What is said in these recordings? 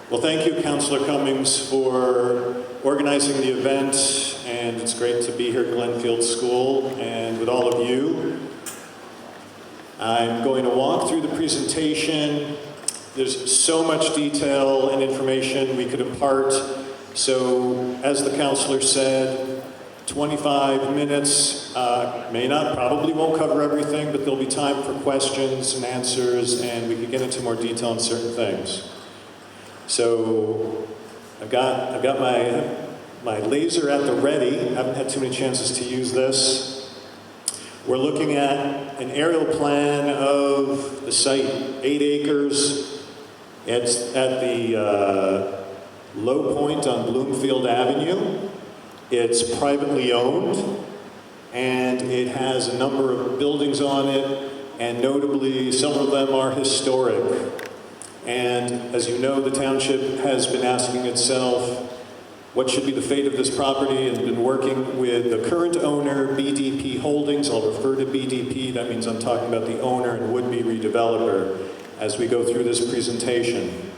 Well, thank you, Councillor Cummings, for organizing the event, and it's great to be here at Glenfield School and with all of you. I'm going to walk through the presentation. There's so much detail and information we could impart, so as the councillor said, 25 minutes probably won't cover everything, but there'll be time for questions and answers, and we can get into more detail on certain things. So I've got my laser at the ready. I haven't had too many chances to use this. We're looking at an aerial plan of the site, 8 acres. It's at the low point on Bloomfield Avenue. It's privately owned, and it has a number of buildings on it, and notably, some of them are historic. And as you know, the township has been asking itself, what should be the fate of this property, and been working with the current owner, BDP Holdings. I'll refer to BDP, that means I'm talking about the owner and would-be redeveloper as we go through this presentation.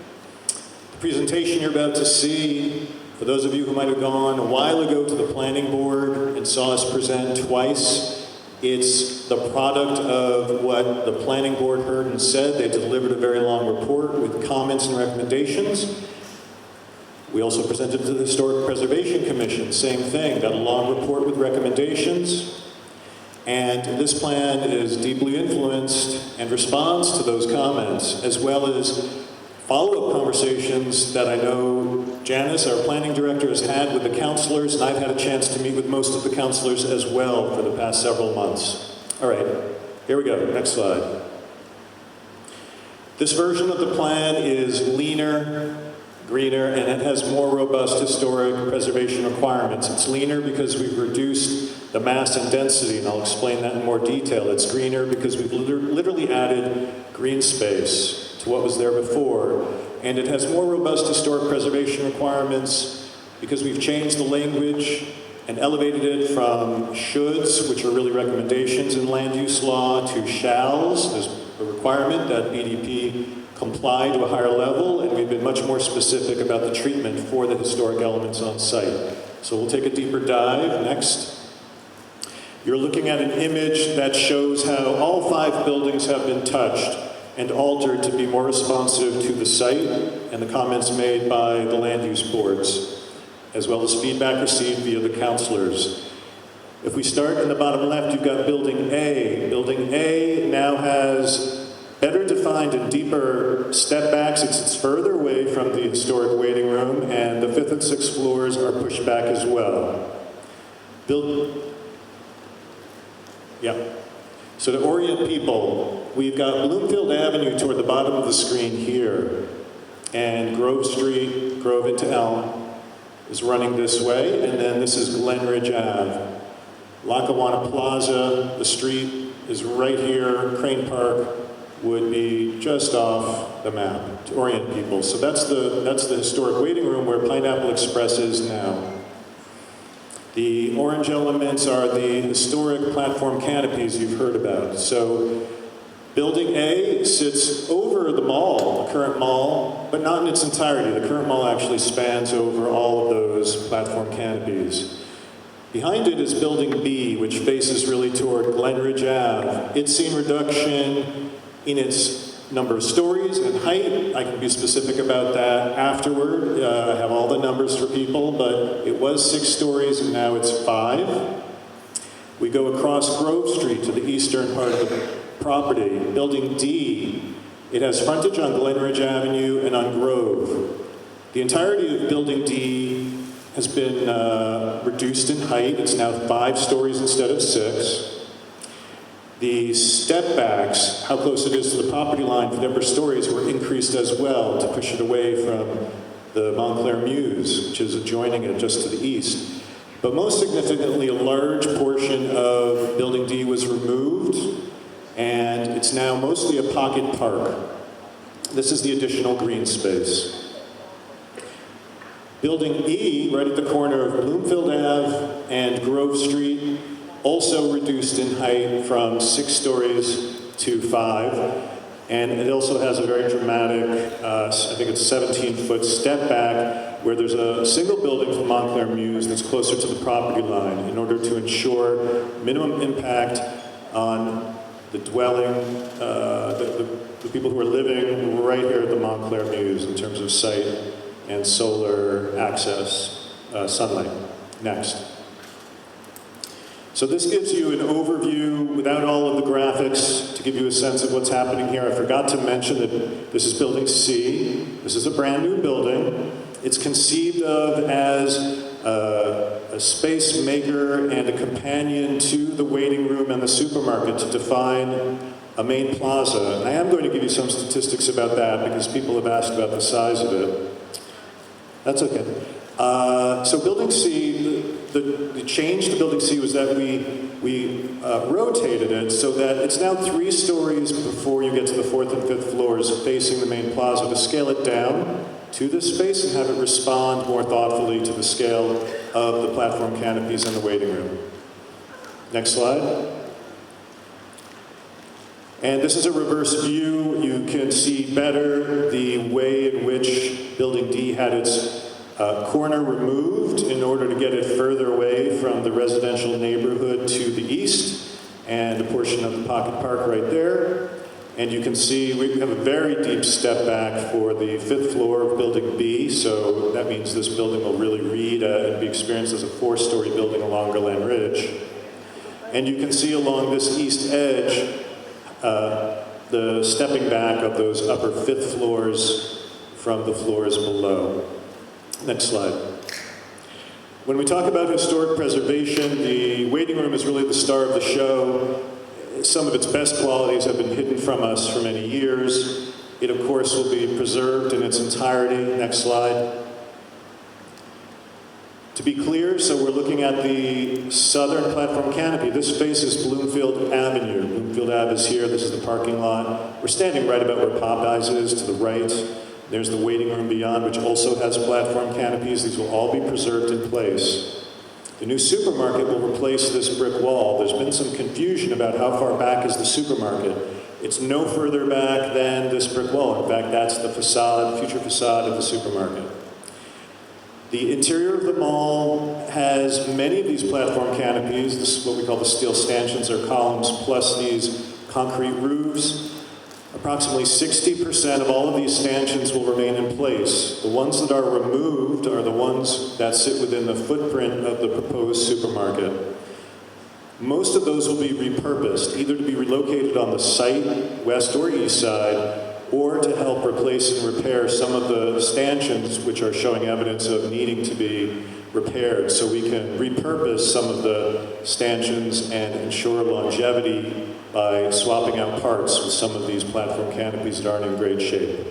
The presentation you're about to see, for those of you who might have gone a while ago to the planning board and saw us present twice, it's the product of what the planning board heard and said. They delivered a very long report with comments and recommendations. We also presented to the Historic Preservation Commission, same thing, got a long report with recommendations. And this plan is deeply influenced and responds to those comments, as well as follow-up conversations that I know Janice, our planning director, has had with the councilors, and I've had a chance to meet with most of the councilors as well for the past several months. All right, here we go, next slide. This version of the plan is leaner, greener, and it has more robust historic preservation requirements. It's leaner because we've reduced the mass and density, and I'll explain that in more detail. It's greener because we've literally added green space to what was there before. And it has more robust historic preservation requirements because we've changed the language and elevated it from shoulds, which are really recommendations in land use law, to shalls. There's a requirement that BDP comply to a higher level, and we've been much more specific about the treatment for the historic elements on site. So we'll take a deeper dive. Next. You're looking at an image that shows how all 5 buildings have been touched and altered to be more responsive to the site and the comments made by the land use boards, as well as feedback received via the councilors. If we start in the bottom left, you've got Building A. Building A now has better defined and deeper step backs. It's further away from the historic waiting room, and the 5th and 6th floors are pushed back as well. So to orient people, we've got Bloomfield Avenue toward the bottom of the screen here, and Grove Street, Grove into Elm, is running this way, and then this is Glenridge Ave. Lackawanna Plaza, the street is right here. Crane Park would be just off the map to orient people. So that's the historic waiting room where Pineapple Express is now. The orange elements are the historic platform canopies you've heard about. So Building A sits over the mall, the current mall, but not in its entirety. The current mall actually spans over all of those platform canopies. Behind it is Building B, which faces really toward Glenridge Ave. It's seen reduction in its number of stories and height. I can be specific about that afterward. I have all the numbers for people, but it was 6 stories and now it's 5. We go across Grove Street to the eastern part of the property. Building D, it has frontage on Glenridge Avenue and on Grove. The entirety of Building D has been reduced in height. It's now 5 stories instead of 6. The step backs, how close it is to the property line for the upper stories, were increased as well to push it away from the Montclair Mews, which is adjoining it just to the east. But most significantly, a large portion of Building D was removed, and it's now mostly a pocket park. This is the additional green space. Building E, right at the corner of Bloomfield Ave and Grove Street, also reduced in height from 6 stories to 5. And it also has a very dramatic, I think it's 17-foot step back where there's a single building from Montclair Mews that's closer to the property line in order to ensure minimum impact on the dwelling, the people who are living right here at the Montclair Mews in terms of site and solar access, sunlight. Next. So this gives you an overview without all of the graphics to give you a sense of what's happening here. I forgot to mention that this is Building C. This is a brand new building. It's conceived of as a space maker and a companion to the waiting room and the supermarket to define a main plaza. And I am going to give you some statistics about that because people have asked about the size of it. That's okay. So Building C, the change to Building C was that we rotated it so that it's now 3 stories before you get to the 4th and 5th floors facing the main plaza to scale it down to this space and have it respond more thoughtfully to the scale of the platform canopies in the waiting room. Next slide. And this is a reverse view. You can see better the way in which Building D had its corner removed in order to get it further away from the residential neighborhood to the east, and a portion of the Pocket Park right there. And you can see we have a very deep step back for the 5th floor of Building B, so that means this building will really read and be experienced as a 4-story building along Glen Ridge. And you can see along this east edge the stepping back of those upper 5th floors from the floors below. Next slide. When we talk about historic preservation, the waiting room is really the star of the show. Some of its best qualities have been hidden from us for many years. It, of course, will be preserved in its entirety. Next slide. To be clear, so we're looking at the southern platform canopy. This faces Bloomfield Avenue. Bloomfield Ave is here. This is the parking lot. We're standing right about where Popeyes is to the right. There's the waiting room beyond, which also has platform canopies. These will all be preserved in place. The new supermarket will replace this brick wall. There's been some confusion about how far back is the supermarket. It's no further back than this brick wall. In fact, that's the facade, future facade of the supermarket. The interior of the mall has many of these platform canopies. This is what we call the steel stanchions or columns, plus these concrete roofs. Approximately 60% of all of these stanchions will remain in place. The ones that are removed are the ones that sit within the footprint of the proposed supermarket. Most of those will be repurposed, either to be relocated on the site, west or east side, or to help replace and repair some of the stanchions which are showing evidence of needing to be repaired. So we can repurpose some of the stanchions and ensure longevity by swapping out parts with some of these platform canopies that aren't in great shape.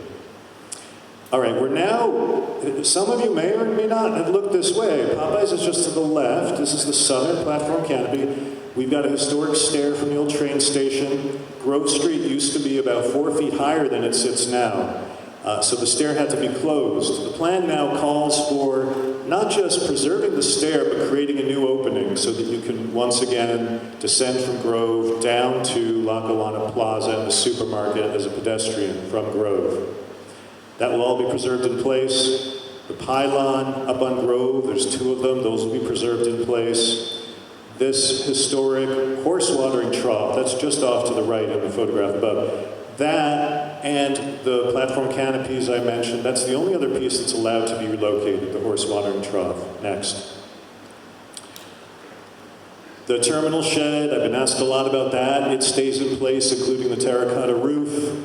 All right, we're now, some of you may or may not have looked this way. Popeyes is just to the left. This is the southern platform canopy. We've got a historic stair from the old train station. Grove Street used to be about 4 feet higher than it sits now. So the stair had to be closed. The plan now calls for not just preserving the stair, but creating a new opening so that you can once again descend from Grove down to Lackawanna Plaza and the supermarket as a pedestrian from Grove. That will all be preserved in place. The pylon up on Grove, there's 2 of them, those will be preserved in place. This historic horse watering trough, that's just off to the right in the photograph above. That and the platform canopies I mentioned, that's the only other piece that's allowed to be relocated, the horse watering trough. Next. The terminal shed, I've been asked a lot about that. It stays in place, including the terracotta roof.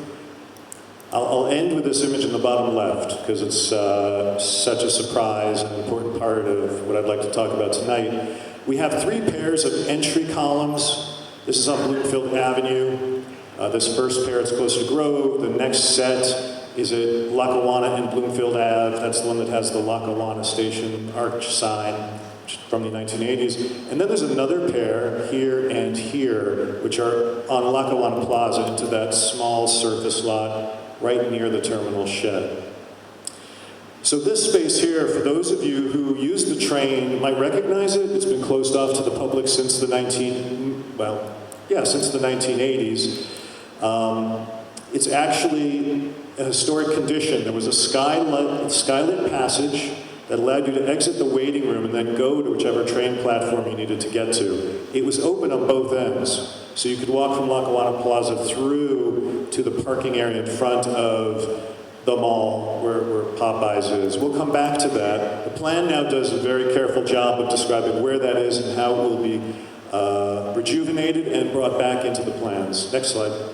I'll end with this image in the bottom left, because it's such a surprise and an important part of what I'd like to talk about tonight. We have 3 pairs of entry columns. This is on Bloomfield Avenue. This first pair is closer to Grove. The next set is at Lackawanna and Bloomfield Ave. That's the one that has the Lackawanna Station arch sign from the 1980s. And then there's another pair here and here, which are on Lackawanna Plaza into that small surface lot right near the terminal shed. So this space here, for those of you who use the train, might recognize it. It's been closed off to the public since the 1980s. It's actually a historic condition. There was a skylit passage that allowed you to exit the waiting room and then go to whichever train platform you needed to get to. It was open on both ends. So you could walk from Lackawanna Plaza through to the parking area in front of the mall where Popeyes is. We'll come back to that. The plan now does a very careful job of describing where that is and how it will be rejuvenated and brought back into the plans. Next slide.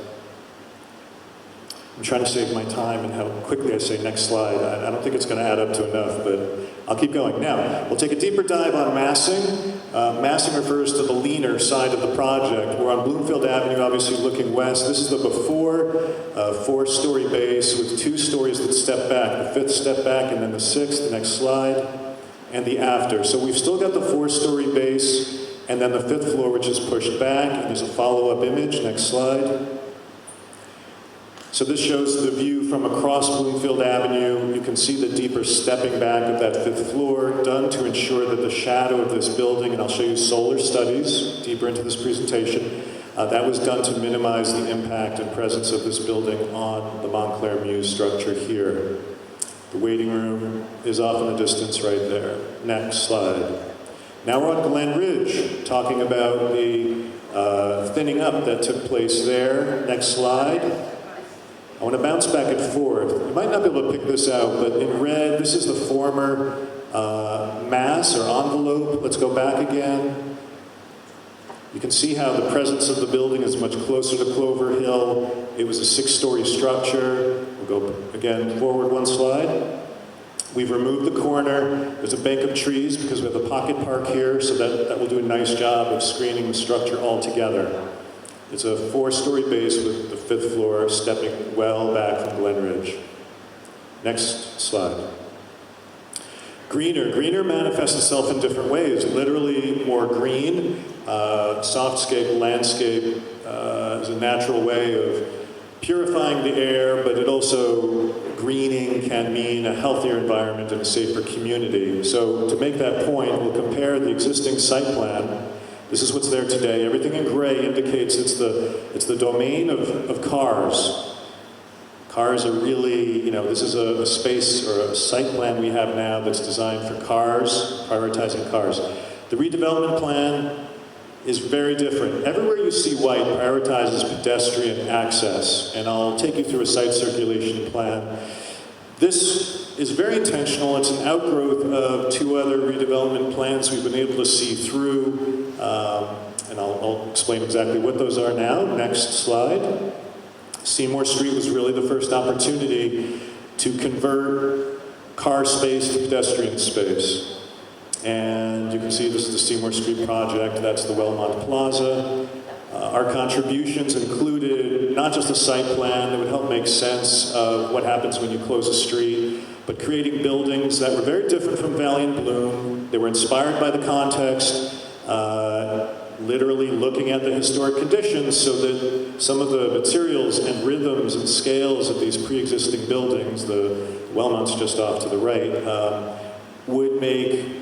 I'm trying to save my time and how quickly I say next slide. I don't think it's going to add up to enough, but I'll keep going. Now, we'll take a deeper dive on massing. Massing refers to the leaner side of the project. We're on Bloomfield Avenue, obviously looking west. This is the before, 4-story base with 2 stories that step back. The 5th step back and then the 6th, the next slide, and the after. So we've still got the 4-story base and then the 5th floor, which is pushed back, and there's a follow-up image. Next slide. So this shows the view from across Bloomfield Avenue. You can see the deeper stepping back of that 5th floor, done to ensure that the shadow of this building, and I'll show you solar studies deeper into this presentation, that was done to minimize the impact and presence of this building on the Montclair Muse structure here. The waiting room is off in the distance right there. Next slide. Now we're on Glen Ridge, talking about the thinning up that took place there. Next slide. I want to bounce back and forth. You might not be able to pick this out, but in red, this is the former mass or envelope. Let's go back again. You can see how the presence of the building is much closer to Clover Hill. It was a 6-story structure. We'll go again forward 1 slide. We've removed the corner. There's a bank of trees because we have the pocket park here, so that will do a nice job of screening the structure altogether. It's a 4-story base with the 5th floor stepping well back from Glen Ridge. Next slide. Greener. Greener manifests itself in different ways. Literally more green. Softscape landscape is a natural way of purifying the air, but it also, greening can mean a healthier environment and a safer community. So to make that point, we'll compare the existing site plan. This is what's there today. Everything in gray indicates it's the domain of cars. Cars are really, this is a space or a site plan we have now that's designed for cars, prioritizing cars. The redevelopment plan is very different. Everywhere you see white prioritizes pedestrian access, and I'll take you through a site circulation plan. This is very intentional. It's an outgrowth of 2 other redevelopment plans we've been able to see through, and I'll explain exactly what those are now. Next slide. Seymour Street was really the first opportunity to convert car space to pedestrian space. And you can see this is the Seymour Street project. That's the Wellmont Plaza. Our contributions included not just a site plan that would help make sense of what happens when you close a street, but creating buildings that were very different from Valley and Bloom. They were inspired by the context, literally looking at the historic conditions so that some of the materials and rhythms and scales of these pre-existing buildings, the Wellmont's just off to the right, would make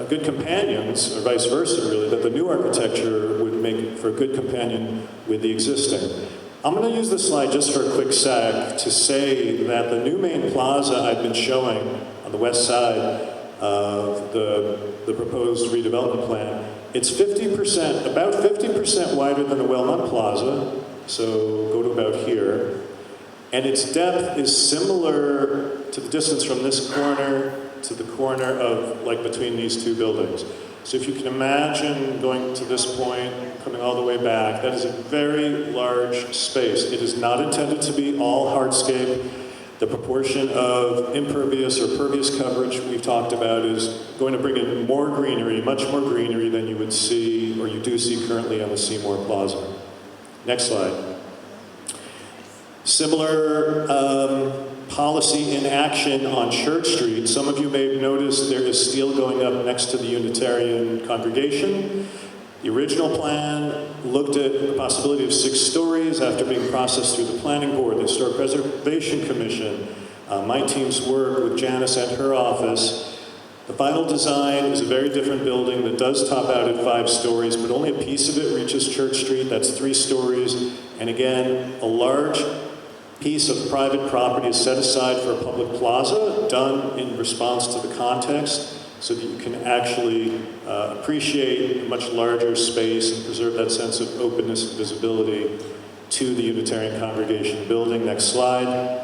good companions, or vice versa really, that the new architecture would make for a good companion with the existing. I'm going to use this slide just for a quick sec to say that the new main plaza I've been showing on the west side of the proposed redevelopment plan, it's about 50% wider than the Wellmont Plaza, so go to about here. And its depth is similar to the distance from this corner to the corner of, between these 2 buildings. So if you can imagine going to this point, coming all the way back, that is a very large space. It is not intended to be all hardscape. The proportion of impervious or pervious coverage we've talked about is going to bring in more greenery, much more greenery than you would see, or you do see currently on the Seymour Plaza. Next slide. Similar policy in action on Church Street. Some of you may have noticed there is steel going up next to the Unitarian congregation. The original plan looked at the possibility of 6 stories after being processed through the Planning Board, the Historic Preservation Commission, my team's work with Janice and her office. The final design is a very different building that does top out at 5 stories, but only a piece of it reaches Church Street. That's 3 stories. And again, a large piece of private property is set aside for a public plaza, done in response to the context, so that you can actually appreciate a much larger space and preserve that sense of openness and visibility to the Unitarian congregation building. Next slide.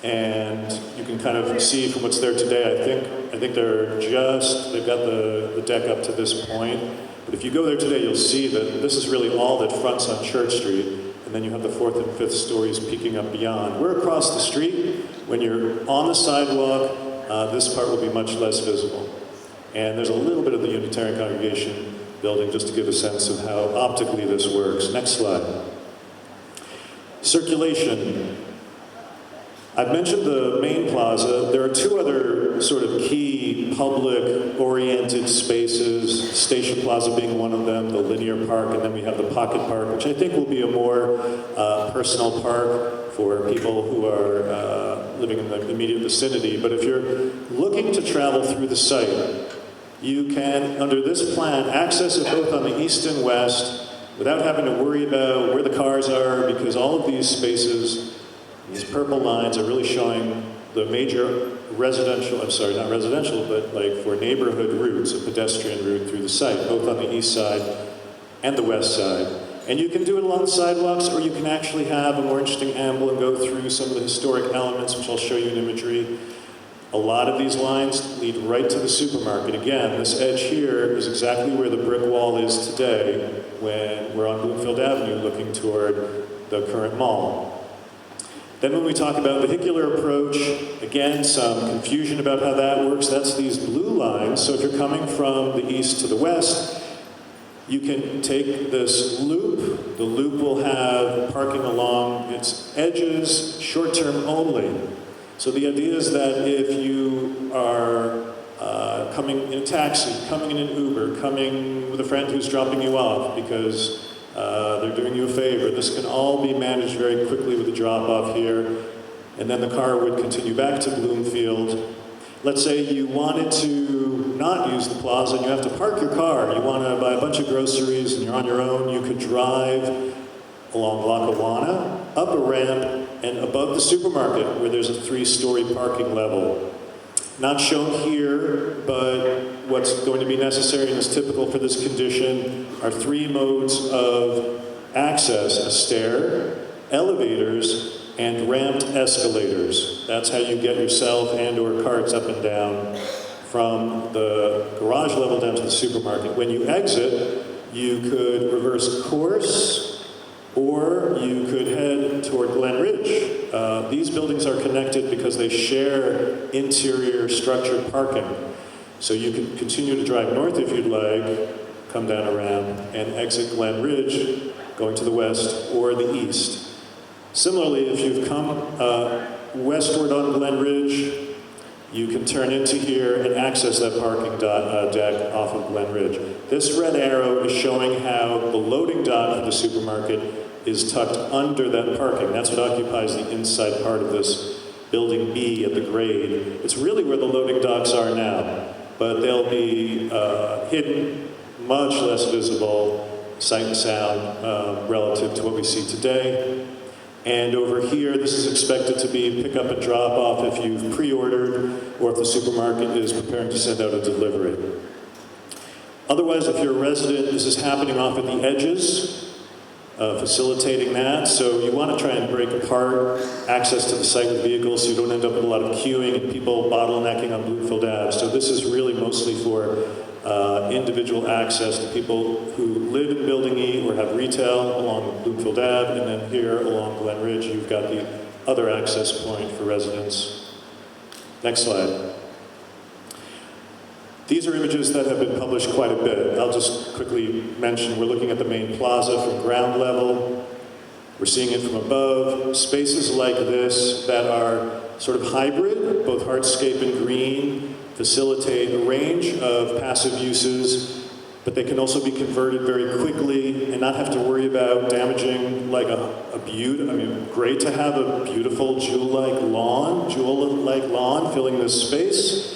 And you can kind of see from what's there today, I think they've got the deck up to this point. But if you go there today, you'll see that this is really all that fronts on Church Street, and then you have the 4th and 5th stories peeking up beyond. We're across the street. When you're on the sidewalk, this part will be much less visible. And there's a little bit of the Unitarian congregation building just to give a sense of how optically this works. Next slide. Circulation. I've mentioned the main plaza. There are 2 other sort of key public-oriented spaces, Station Plaza being one of them, the Linear Park, and then we have the Pocket Park, which I think will be a more personal park for people who are living in the immediate vicinity. But if you're looking to travel through the site, you can, under this plan, access it both on the east and west without having to worry about where the cars are, because all of these spaces, these purple lines, are really showing the major residential, not residential, but like for neighborhood routes, a pedestrian route through the site, both on the east side and the west side. And you can do it along the sidewalks, or you can actually have a more interesting amble and go through some of the historic elements, which I'll show you in imagery. A lot of these lines lead right to the supermarket. Again, this edge here is exactly where the brick wall is today when we're on Bloomfield Avenue looking toward the current mall. Then when we talk about vehicular approach, again, some confusion about how that works. That's these blue lines. So if you're coming from the east to the west, you can take this loop. The loop will have parking along its edges, short-term only. So the idea is that if you are coming in a taxi, coming in an Uber, coming with a friend who's dropping you off because they're doing you a favor, this can all be managed very quickly with a drop-off here. And then the car would continue back to Bloomfield. Let's say you wanted to not use the plaza and you have to park your car. You want to buy a bunch of groceries and you're on your own. You could drive along Lackawanna, up a ramp, and above the supermarket where there's a 3-story parking level. Not shown here, but what's going to be necessary and is typical for this condition are 3 modes of access: a stair, elevators, and ramped escalators. That's how you get yourself and or carts up and down from the garage level down to the supermarket. When you exit, you could reverse course, or you could head toward Glen Ridge. These buildings are connected because they share interior structured parking. So you can continue to drive north if you'd like, come down a ramp, and exit Glen Ridge, going to the west or the east. Similarly, if you've come westward on Glen Ridge, you can turn into here and access that parking deck off of Glen Ridge. This red arrow is showing how the loading dock for the supermarket is tucked under that parking. That's what occupies the inside part of this building B at the grade. It's really where the loading docks are now, but they'll be hidden, much less visible, sight and sound relative to what we see today. And over here, this is expected to be pick up and drop off if you've pre-ordered or if the supermarket is preparing to send out a delivery. Otherwise, if you're a resident, this is happening off at the edges, facilitating that. So you want to try and break apart access to the site with vehicles so you don't end up with a lot of queuing and people bottlenecking on Bloomfield Ave. So this is really mostly for individual access to people who live in Building E or have retail along Bloomfield Ave, and then here along Glen Ridge, you've got the other access point for residents. Next slide. These are images that have been published quite a bit. I'll just quickly mention we're looking at the main plaza from ground level. We're seeing it from above. Spaces like this that are sort of hybrid, both hardscape and green, facilitate a range of passive uses, but they can also be converted very quickly and not have to worry about damaging like a beauty. I mean, great to have a beautiful jewel-like lawn filling this space.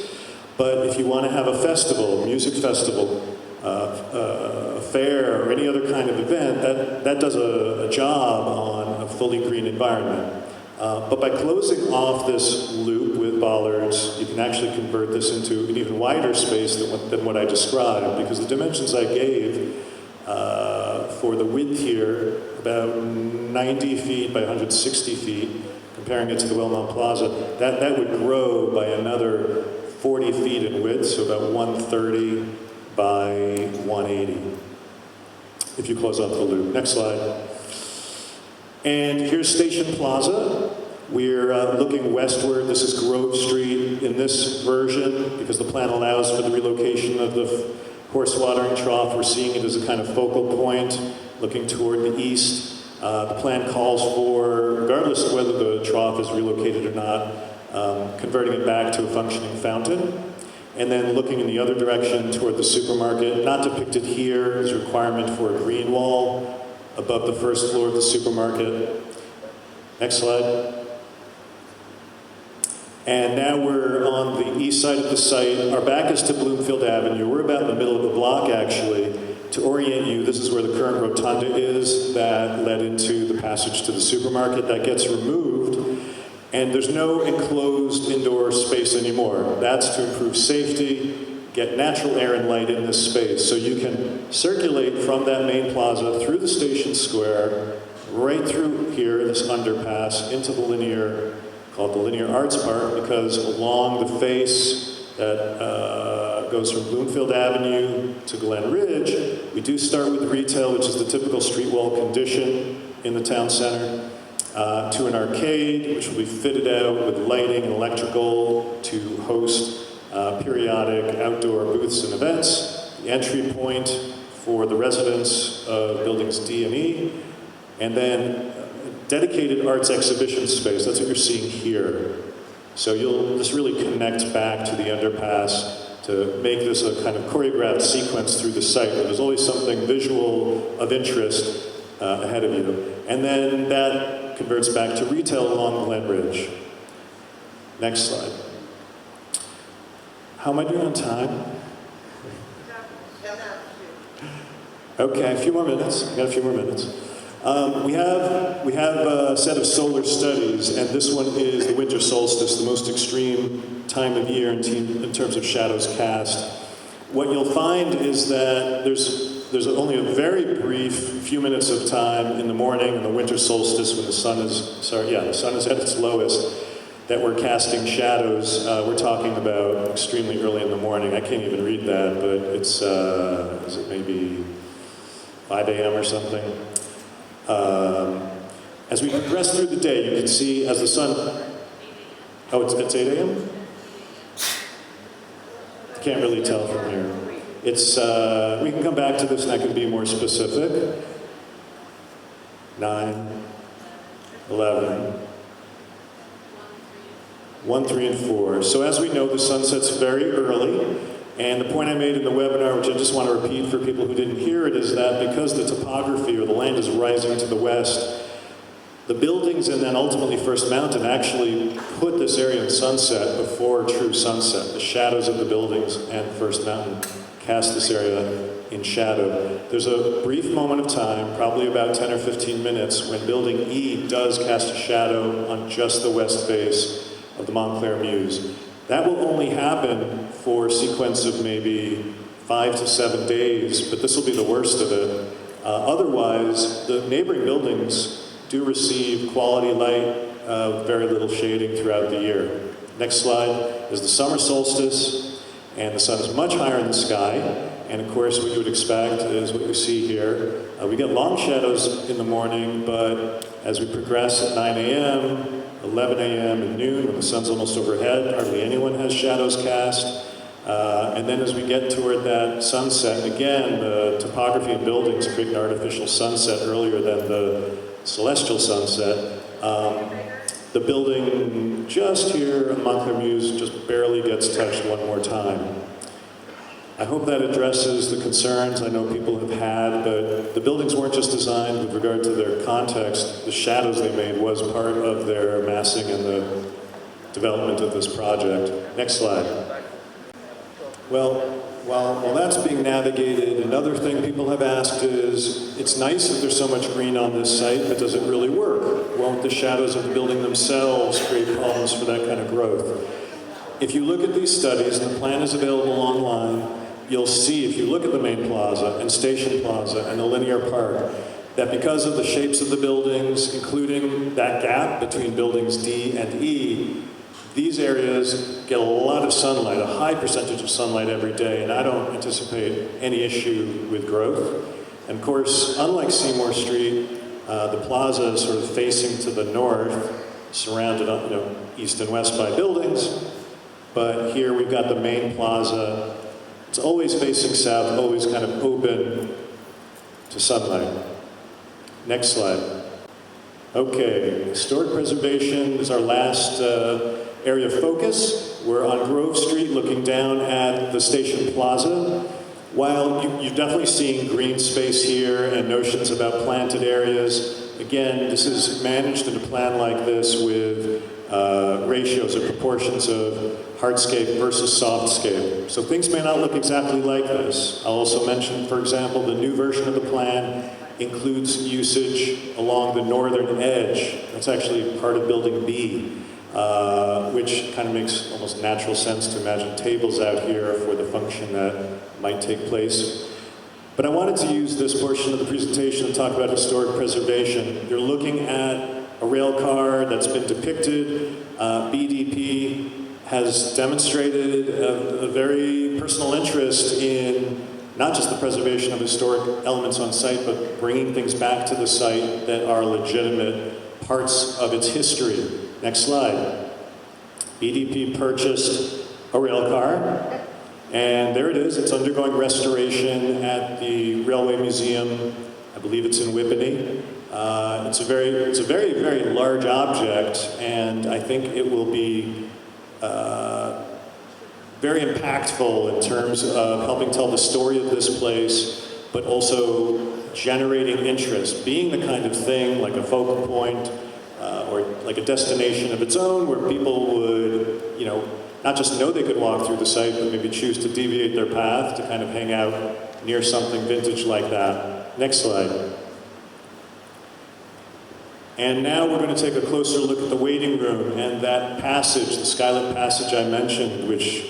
But if you want to have a festival, music festival, a fair, or any other kind of event, that does a job on a fully green environment. But by closing off this loop with bollards, you can actually convert this into an even wider space than what I described, because the dimensions I gave for the width here, about 90 feet by 160 feet, comparing it to the Wellmont Plaza, that would grow by another 40 feet in width, so about 130 by 180, if you close off the loop. Next slide. And here's Station Plaza. We're looking westward. This is Grove Street in this version, because the plan allows for the relocation of the horse watering trough. We're seeing it as a kind of focal point, looking toward the east. The plan calls for, regardless of whether the trough is relocated or not, converting it back to a functioning fountain. And then looking in the other direction toward the supermarket. Not depicted here is a requirement for a green wall above the first floor of the supermarket. Next slide. And now we're on the east side of the site. Our back is to Bloomfield Avenue. We're about in the middle of the block, actually. To orient you, this is where the current rotunda is that led into the passage to the supermarket. That gets removed, and there's no enclosed indoor space anymore. That's to improve safety, get natural air and light in this space. So you can circulate from that main plaza through the station square, right through here, this underpass, into the linear, called the Linear Arts Park, because along the face that goes from Bloomfield Avenue to Glen Ridge, we do start with retail, which is the typical street wall condition in the town center, to an arcade, which will be fitted out with lighting and electrical to host periodic outdoor booths and events, the entry point for the residents of buildings D and E, and then dedicated arts exhibition space. That's what you're seeing here. So you'll just really connect back to the underpass to make this a kind of choreographed sequence through the site. There's always something visual of interest ahead of you. And then that converts back to retail along Glen Ridge. Next slide. How am I doing on time? Okay, a few more minutes. I've got a few more minutes. We have a set of solar studies, and this one is the winter solstice, the most extreme time of year in terms of shadows cast. What you'll find is that there's only a very brief few minutes of time in the morning, in the winter solstice, when the sun is at its lowest, that we're casting shadows. We're talking about extremely early in the morning. I can't even read that, but it's is it maybe 5 a.m. or something? As we progress through the day, you can see as the sun... Oh, it's 8 a.m.? Can't really tell from here. It's, we can come back to this and I can be more specific. 9, 11, 1, 3, and 4. So as we know, the sun sets very early. And the point I made in the webinar, which I just want to repeat for people who didn't hear it, is that because the topography or the land is rising to the west, the buildings and then ultimately First Mountain actually put this area in sunset before true sunset. The shadows of the buildings and First Mountain cast this area in shadow. There's a brief moment of time, probably about 10 or 15 minutes, when building E does cast a shadow on just the west face of the Montclair Mews. That will only happen for a sequence of maybe 5 to 7 days, but this will be the worst of it. Otherwise, the neighboring buildings do receive quality light with very little shading throughout the year. Next slide is the summer solstice, and the sun is much higher in the sky. And of course, what you would expect is what you see here. We get long shadows in the morning, but as we progress at 9 a.m., 11 a.m. and noon, when the sun's almost overhead, hardly anyone has shadows cast. And then as we get toward that sunset, again, the topography and buildings create an artificial sunset earlier than the celestial sunset. The building just here on Montclair Mews just barely gets touched one more time. I hope that addresses the concerns I know people have had, but the buildings weren't just designed with regard to their context. The shadows they made was part of their massing and the development of this project. Next slide. Well, while that's being navigated, another thing people have asked is, it's nice that there's so much green on this site, but does it really work? Won't the shadows of the building themselves create problems for that kind of growth? If you look at these studies, and the plan is available online, you'll see, if you look at the main plaza and Station Plaza and the linear park, that because of the shapes of the buildings, including that gap between buildings D and E, these areas get a lot of sunlight, a high percentage of sunlight every day, and I don't anticipate any issue with growth. And of course, unlike Seymour Street, the plaza is sort of facing to the north, surrounded on, east and west by buildings. But here we've got the main plaza. It's always facing south, always kind of open to sunlight. Next slide. Okay, historic preservation is our last area of focus. We're on Grove Street looking down at the Station Plaza. While you've definitely seen green space here and notions about planted areas, again, this is managed in a plan like this with ratios or proportions of hardscape versus softscape. So things may not look exactly like this. I'll also mention, for example, the new version of the plan includes usage along the northern edge. That's actually part of Building B, which kind of makes almost natural sense to imagine tables out here for the function that might take place. But I wanted to use this portion of the presentation to talk about historic preservation. You're looking at a rail car that's been depicted. BDP has demonstrated a very personal interest in not just the preservation of historic elements on site, but bringing things back to the site that are legitimate parts of its history. Next slide. BDP purchased a rail car, and there it is. It's undergoing restoration at the Railway Museum. I believe it's in Whippany. It's a very, very large object, and I think it will be very impactful in terms of helping tell the story of this place, but also generating interest, being the kind of thing like a focal point or like a destination of its own where people would, not just know they could walk through the site, but maybe choose to deviate their path to kind of hang out near something vintage like that. Next slide. And now we're going to take a closer look at the waiting room and that passage, the skylit passage I mentioned, which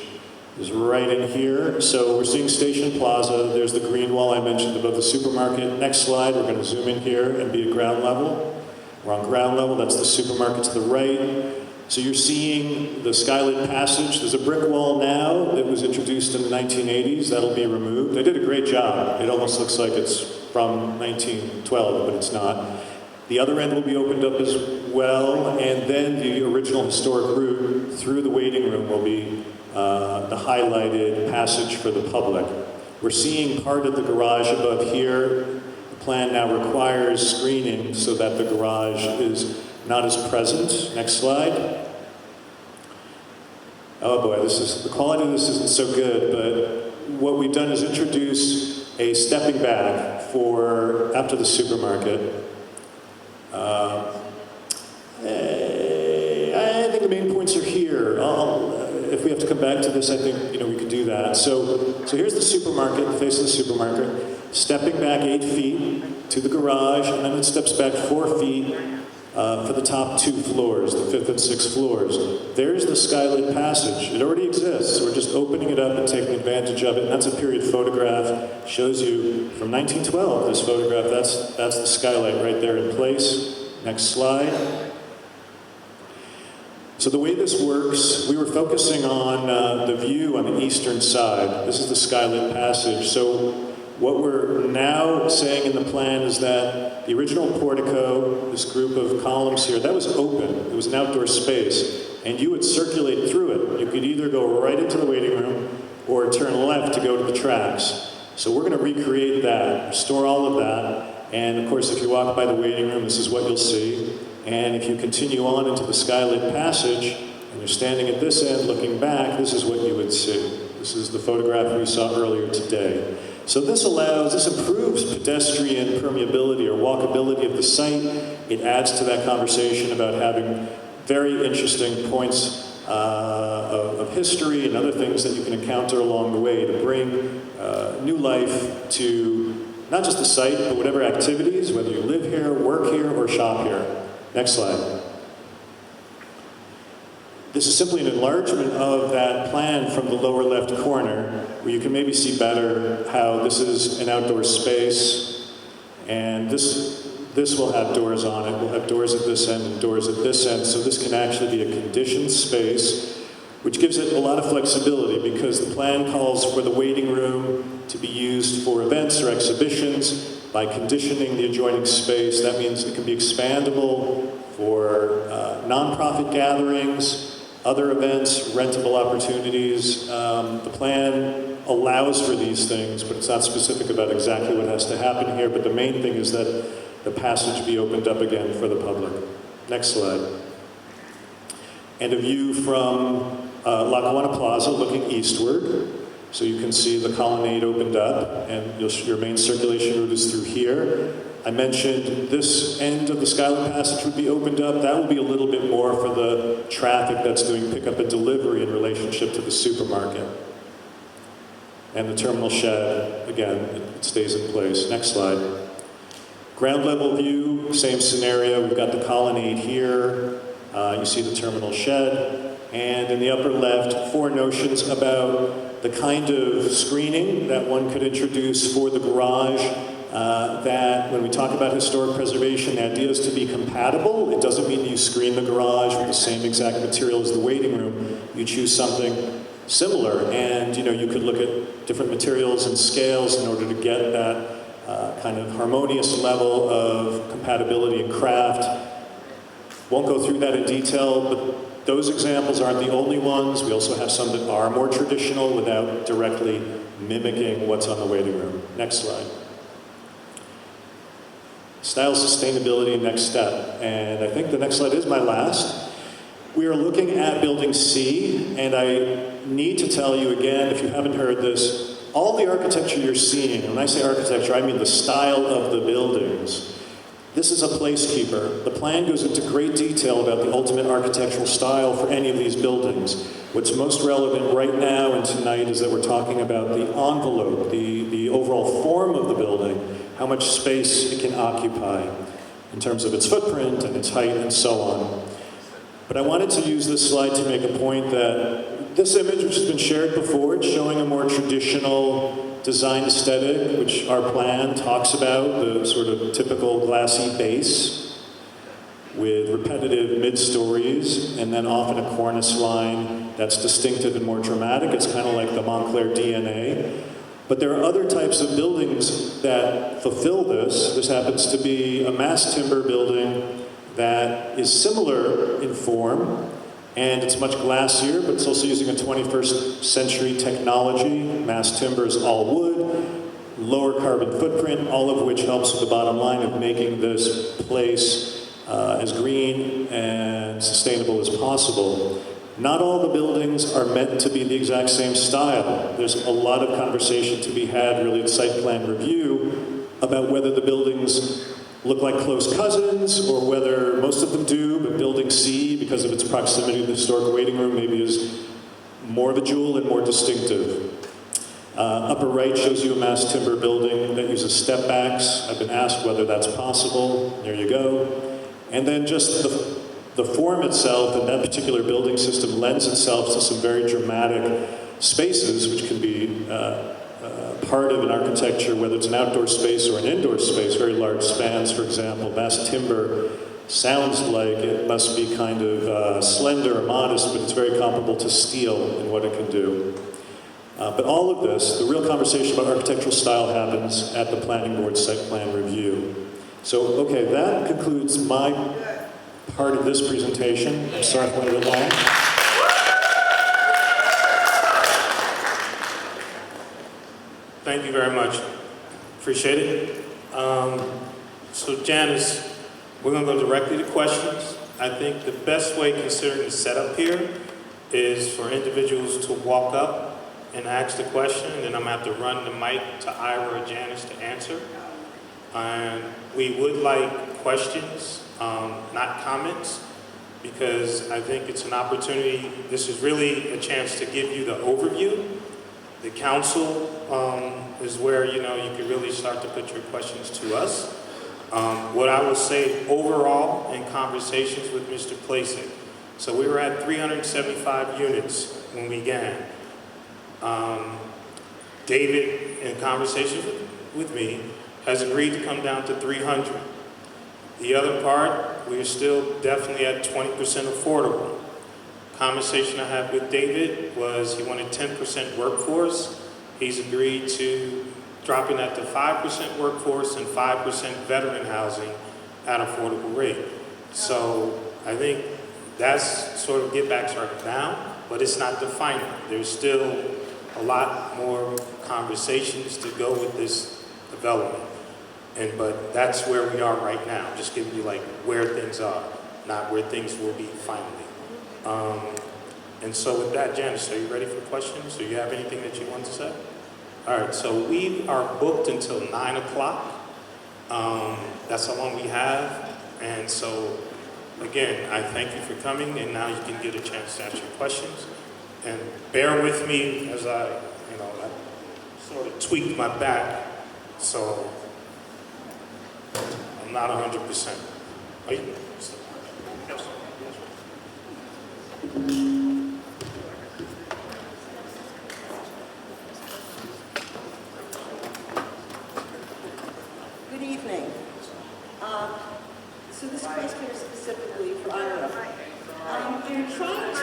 is right in here. So we're seeing Station Plaza. There's the green wall I mentioned above the supermarket. Next slide, we're going to zoom in here and be at ground level. We're on ground level. That's the supermarket to the right. So you're seeing the skylit passage. There's a brick wall now that was introduced in the 1980s. That'll be removed. They did a great job. It almost looks like it's from 1912, but it's not. The other end will be opened up as well, and then the original historic route through the waiting room will be the highlighted passage for the public. We're seeing part of the garage above here. The plan now requires screening so that the garage is not as present. Next slide. Oh boy, the quality of this isn't so good, but what we've done is introduce a stepping back for after the supermarket. I think the main points are here. If we have to come back to this, I think we could do that. So here's the supermarket, the face of the supermarket, stepping back 8 feet to the garage, and then it steps back 4 feet for the top 2 floors, the 5th and 6th floors. There's the skylit passage. It already exists. We're just opening it up and taking advantage of it. And that's a period photograph. Shows you from 1912, this photograph. That's the skylight right there in place. Next slide. So the way this works, we were focusing on the view on the eastern side. This is the skylit passage. So what we're now saying in the plan is that the original portico, this group of columns here, that was open. It was an outdoor space. And you would circulate through it. You could either go right into the waiting room or turn left to go to the tracks. So we're going to recreate that, restore all of that. And of course, if you walk by the waiting room, this is what you'll see. And if you continue on into the skylit passage, and you're standing at this end looking back, this is what you would see. This is the photograph we saw earlier today. So this improves pedestrian permeability or walkability of the site. It adds to that conversation about having very interesting points of of history and other things that you can encounter along the way to bring new life to not just the site, but whatever activities, whether you live here, work here, or shop here. Next slide. This is simply an enlargement of that plan from the lower left corner, where you can maybe see better how this is an outdoor space, and this will have doors on it. We'll have doors at this end and doors at this end, so this can actually be a conditioned space, which gives it a lot of flexibility because the plan calls for the waiting room to be used for events or exhibitions. By conditioning the adjoining space, that means it can be expandable for nonprofit gatherings, other events, rentable opportunities. The plan allows for these things, but it's not specific about exactly what has to happen here. But the main thing is that the passage be opened up again for the public. Next slide. And a view from Lackawanna Plaza looking eastward. So you can see the colonnade opened up, and your main circulation route is through here. I mentioned this end of the Skyline Passage would be opened up. That will be a little bit more for the traffic that's doing pickup and delivery in relationship to the supermarket. And the terminal shed, again, it stays in place. Next slide. Ground level view, same scenario. We've got the colonnade here. You see the terminal shed. And in the upper left, 4 notions about the kind of screening that one could introduce for the garage. That when we talk about historic preservation, the idea is to be compatible. It doesn't mean you screen the garage with the same exact material as the waiting room. You choose something similar, and you could look at different materials and scales in order to get that kind of harmonious level of compatibility and craft. Won't go through that in detail, but those examples aren't the only ones. We also have some that are more traditional without directly mimicking what's on the waiting room. Next slide. Style sustainability, next step. And I think the next slide is my last. We are looking at Building C, and I need to tell you again, if you haven't heard this, all the architecture you're seeing, and when I say architecture, I mean the style of the buildings. This is a placekeeper. The plan goes into great detail about the ultimate architectural style for any of these buildings. What's most relevant right now and tonight is that we're talking about the envelope, the overall form of the building, how much space it can occupy in terms of its footprint and its height and so on. But I wanted to use this slide to make a point that this image, which has been shared before, it's showing a more traditional design aesthetic, which our plan talks about, the sort of typical glassy base with repetitive mid-stories and then often a cornice line that's distinctive and more dramatic. It's kind of like the Montclair DNA. But there are other types of buildings that fulfill this. This happens to be a mass timber building that is similar in form, and it's much glassier, but it's also using a 21st century technology. Mass timber is all wood, lower carbon footprint, all of which helps with the bottom line of making this place as green and sustainable as possible. Not all the buildings are meant to be the exact same style. There's a lot of conversation to be had really at site plan review about whether the buildings look like close cousins or whether most of them do, but Building C, because of its proximity to the historic waiting room, maybe is more of a jewel and more distinctive. Upper right shows you a mass timber building that uses step backs. I've been asked whether that's possible. There you go. And then just the form itself and that particular building system lends itself to some very dramatic spaces, which can be part of an architecture, whether it's an outdoor space or an indoor space, very large spans, for example. Mass timber sounds like it must be kind of slender or modest, but it's very comparable to steel in what it can do. But all of this, the real conversation about architectural style happens at the planning board site plan review. So, okay, that concludes my part of this presentation. I'm sorry if I went a bit long. Thank you very much. Appreciate it. So Janice, we're going to go directly to questions. I think the best way, considering the setup here, is for individuals to walk up and ask the question, and then I'm going to have to run the mic to Ira or Janice to answer. And we would like questions, not comments. because I think it's an opportunity. This is really a chance to give you the overview. The council is where, you can really start to put your questions to us. What I will say overall in conversations with Mr. Placek, so we were at 375 units when we began. David, in conversations with me, has agreed to come down to 300. The other part, we are still definitely at 20% affordable. Conversation I had with David was he wanted 10% workforce. He's agreed to dropping that to 5% workforce and 5% veteran housing at affordable rate. So I think that's sort of get back right now, but it's not the final. There's still a lot more conversations to go with this development. But that's where we are right now. Just giving you like where things are, not where things will be finally. And so with that, Janice, are you ready for questions? Do you have anything that you want to say? All right, so we are booked until 9 o'clock. That's how long we have. And so, again, I thank you for coming, and now you can get a chance to ask your questions. And bear with me as I sort of tweaked my back, so I'm not 100%. Are you? Yes. Good evening. So this question is specifically for Ira. I'm trying to...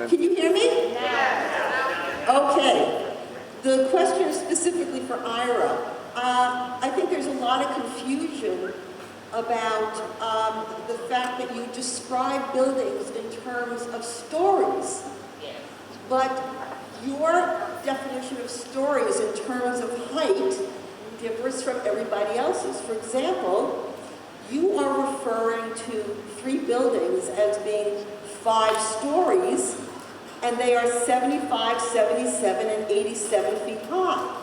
Can you hear me? Yeah. Okay. The question is specifically for Ira. I think there's a lot of confusion about the fact that you describe buildings in terms of stories. But your definition of stories in terms of height differs from everybody else's. For example, you are referring to 3 buildings as being 5 stories, and they are 75, 77, and 87 feet high.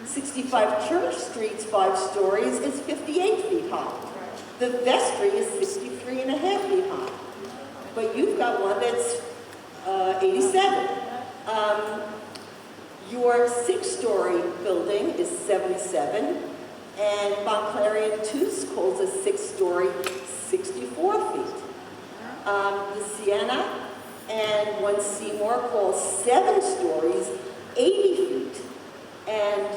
65 Church Street's 5 stories is 58 feet high. The vestry is 63 and a half feet high. But you've got one that's 87. Your 6-story building is 77, and Montclarian Toots calls a 6-story 64 feet. The Sienna and one Seymour calls 7 stories 80 feet. And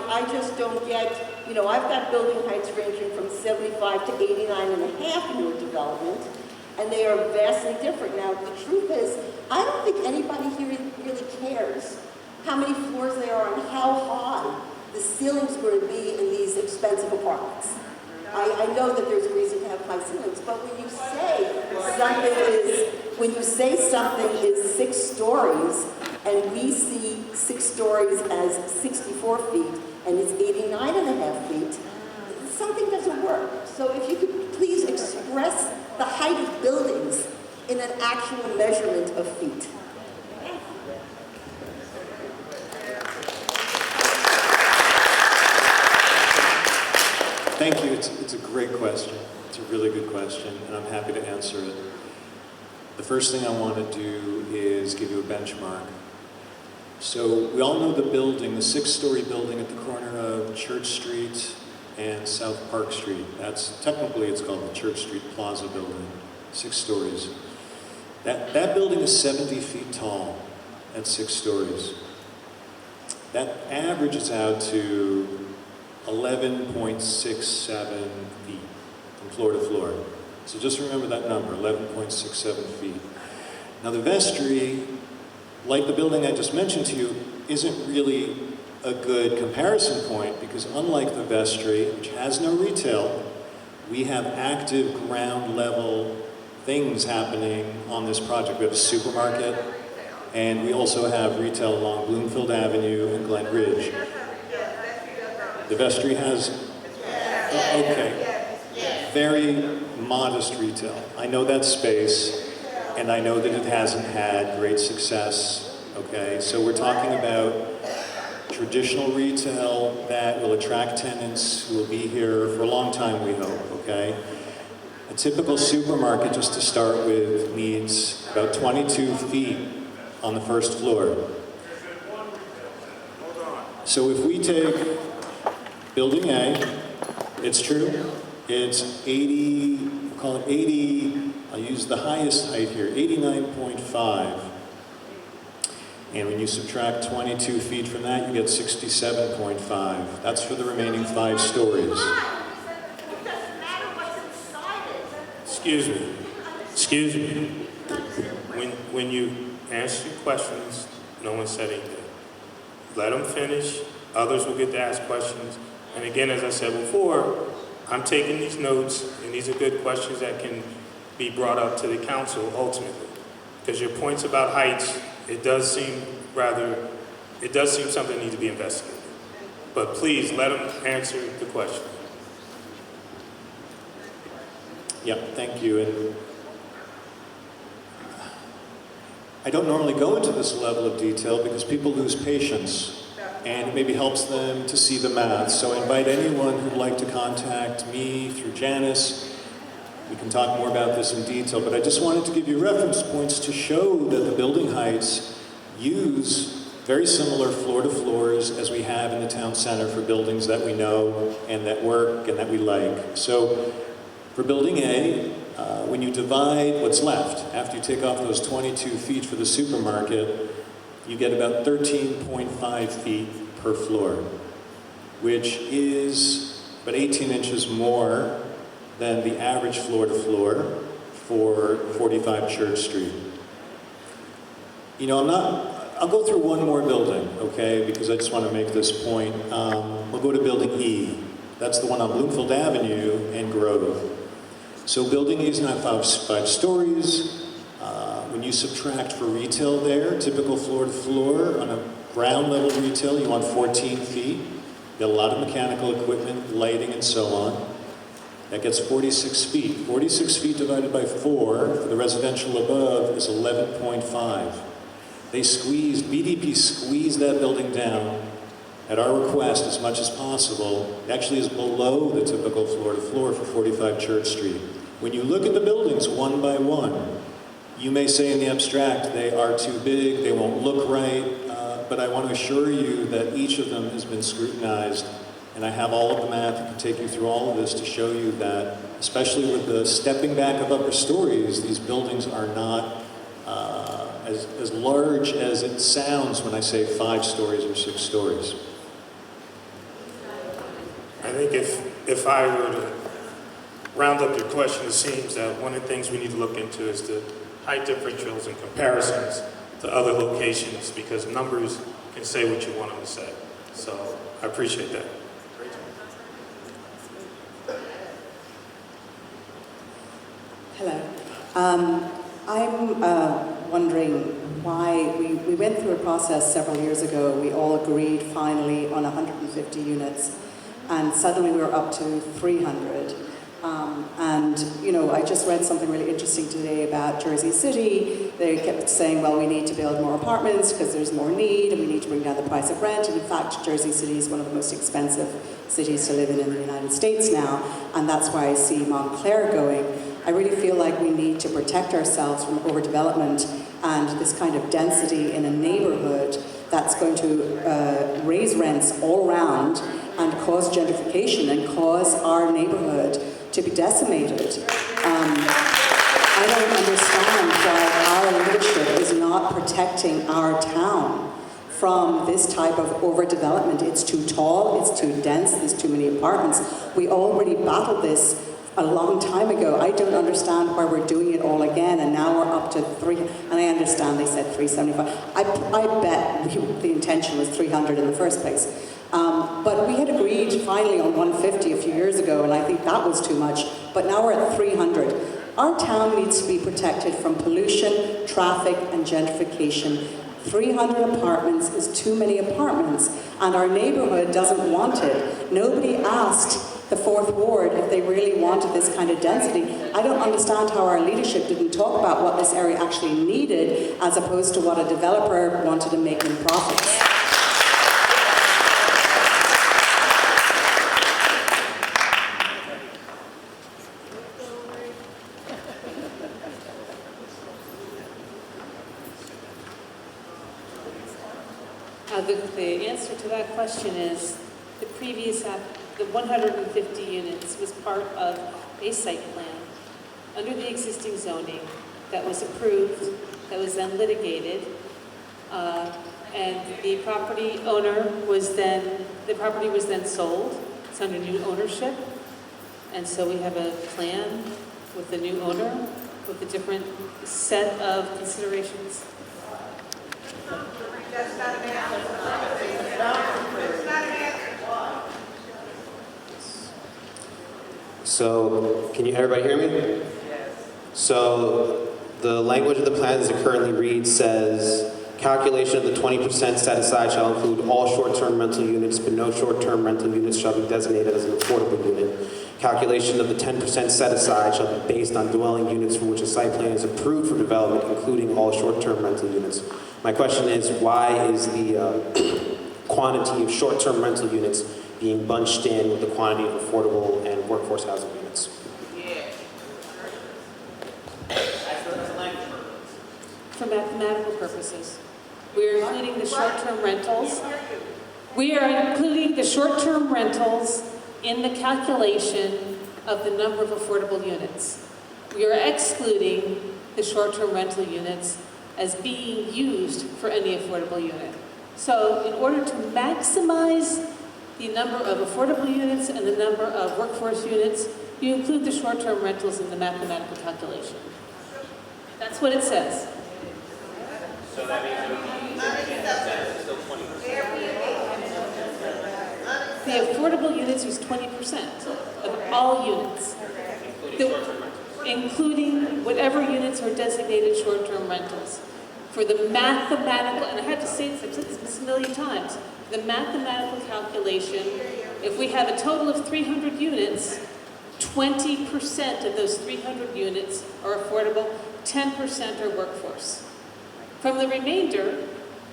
I just don't get, I've got building heights ranging from 75 to 89 and a half in your development, and they are vastly different. Now, the truth is, I don't think anybody here really cares how many floors there are and how high the ceiling's going to be in these expensive apartments. I know that there's a reason to have high ceilings, but when you say something is 6 stories, and we see 6 stories as 64 feet, and it's 89 and a half feet, something doesn't work. So if you could please express the height of buildings in an actual measurement of feet. Thank you. It's a great question. It's a really good question, and I'm happy to answer it. The first thing I want to do is give you a benchmark. So we all know the building, the 6-story building at the corner of Church Street and South Park Street. Technically it's called the Church Street Plaza building, 6 stories. That building is 70 feet tall at 6 stories. That averages out to 11.67 feet from floor to floor. So just remember that number, 11.67 feet. Now the vestry, like the building I just mentioned to you, isn't really a good comparison point because unlike the vestry, which has no retail, we have active ground level things happening on this project. We have a supermarket, and we also have retail along Bloomfield Avenue and Glen Ridge. The vestry has, okay, very modest retail. I know that space, and I know that it hasn't had great success, okay? So we're talking about traditional retail that will attract tenants who will be here for a long time, we hope, okay? A typical supermarket, just to start with, needs about 22 feet on the first floor. So if we take Building A, it's true, it's 80, we'll call it 80, I'll use the highest height here, 89.5. And when you subtract 22 feet from that, you get 67.5. That's for the remaining 5 stories. Excuse me. When you answer your questions, no one said anything. Let them finish. Others will get to ask questions. And again, as I said before, I'm taking these notes, and these are good questions that can be brought up to the council ultimately. Because your points about heights, it does seem something that needs to be investigated. But please let them answer the question. Yeah, thank you. And I don't normally go into this level of detail because people lose patience, and it maybe helps them to see the math. So I invite anyone who'd like to contact me through Janice. We can talk more about this in detail, but I just wanted to give you reference points to show that the building heights use very similar floor-to-floors as we have in the town center for buildings that we know and that work and that we like. So for Building A, when you divide what's left, after you take off those 22 feet for the supermarket, you get about 13.5 feet per floor, which is about 18 inches more than the average floor-to-floor for 45 Church Street. You know, I'll go through one more building, okay, because I just want to make this point. We'll go to Building E. That's the one on Bloomfield Avenue and Grove. So Building E is now 5 stories. When you subtract for retail there, typical floor-to-floor, on a ground level retail, you want 14 feet. You got a lot of mechanical equipment, lighting, and so on. That gets 46 feet. 46 feet divided by 4 for the residential above is 11.5. BDP squeezed that building down at our request as much as possible. It actually is below the typical floor-to-floor for 45 Church Street. When you look at the buildings one by one, you may say in the abstract, they are too big, they won't look right, but I want to assure you that each of them has been scrutinized, and I have all of the math that can take you through all of this to show you that, especially with the stepping back of upper stories, these buildings are not as large as it sounds when I say 5 stories or 6 stories. I think if I were to round up your question, it seems that one of the things we need to look into is the height differentials and comparisons to other locations, because numbers can say what you want them to say. So I appreciate that. Hello. I'm wondering why we went through a process several years ago. We all agreed finally on 150 units, and suddenly we were up to 300. And, you know, I just read something really interesting today about Jersey City. They kept saying, well, we need to build more apartments because there's more need, and we need to bring down the price of rent. And in fact, Jersey City is one of the most expensive cities to live in the United States now, and that's why I see Montclair going. I really feel like we need to protect ourselves from overdevelopment and this kind of density in a neighborhood that's going to raise rents all around and cause gentrification and cause our neighborhood to be decimated. I don't understand why our leadership is not protecting our town from this type of overdevelopment. It's too tall, it's too dense, there's too many apartments. We already battled this a long time ago. I don't understand why we're doing it all again, and now we're up to 3, and I understand they said 375. I bet the intention was 300 in the first place. But we had agreed finally on 150 a few years ago, and I think that was too much, but now we're at 300. Our town needs to be protected from pollution, traffic, and gentrification. 300 apartments is too many apartments, and our neighborhood doesn't want it. Nobody asked the 4th Ward if they really wanted this kind of density. I don't understand how our leadership didn't talk about what this area actually needed as opposed to what a developer wanted to make in profits. The answer to that question is the previous, the 150 units was part of a site plan under the existing zoning that was approved, that was then litigated, and the property was then sold. It's under new ownership, and so we have a plan with the new owner with a different set of considerations. So, can everybody hear me? Yes. So, the language of the plan as it currently reads says, calculation of the 20% set aside shall include all short-term rental units, but no short-term rental units shall be designated as an affordable unit. Calculation of the 10% set aside shall be based on dwelling units for which a site plan is approved for development, including all short-term rental units. My question is, why is the quantity of short-term rental units being bunched in with the quantity of affordable and workforce housing units? For mathematical purposes. We are including the short-term rentals. We are including the short-term rentals in the calculation of the number of affordable units. We are excluding the short-term rental units as being used for any affordable unit. So in order to maximize the number of affordable units and the number of workforce units, you include the short-term rentals in the mathematical calculation. That's what it says. So that means it would be 30% still 20%. The affordable units use 20% of all units, including whatever units are designated short-term rentals. For the mathematical, and I have to say this, I've said this a million times, the mathematical calculation, if we have a total of 300 units, 20% of those 300 units are affordable, 10% are workforce. From the remainder,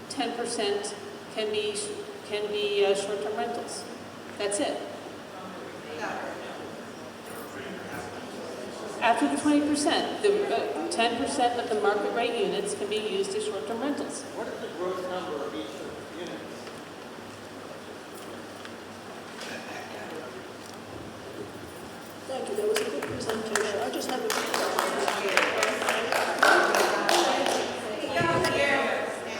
10% can be short-term rentals. That's it. After the 20%, the 10% of the market rate units can be used as short-term rentals. What is the gross number of each unit? Thank you, that was a good presentation. I just have a question.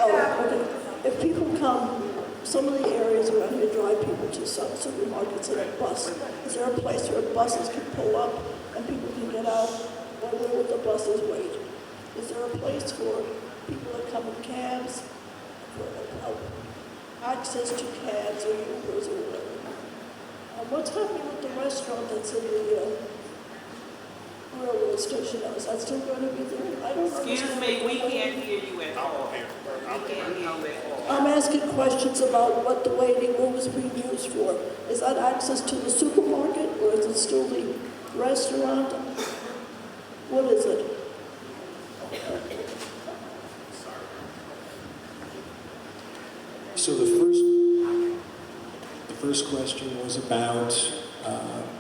Oh, okay. If people come, some of the areas around here drive people to some supermarkets in a bus. Is there a place where buses can pull up and people can get out while they're with the buses wait? Is there a place for people that come in cabs, for access to cabs or Ubers or whatever? What's happening with the restaurant that's in the railroad station? Is that still going to be there? I don't Excuse me, we can't hear you at all. I'm asking questions about what the waiting room is being used for. Is that access to the supermarket or is it still the restaurant? What is it? So the first question was about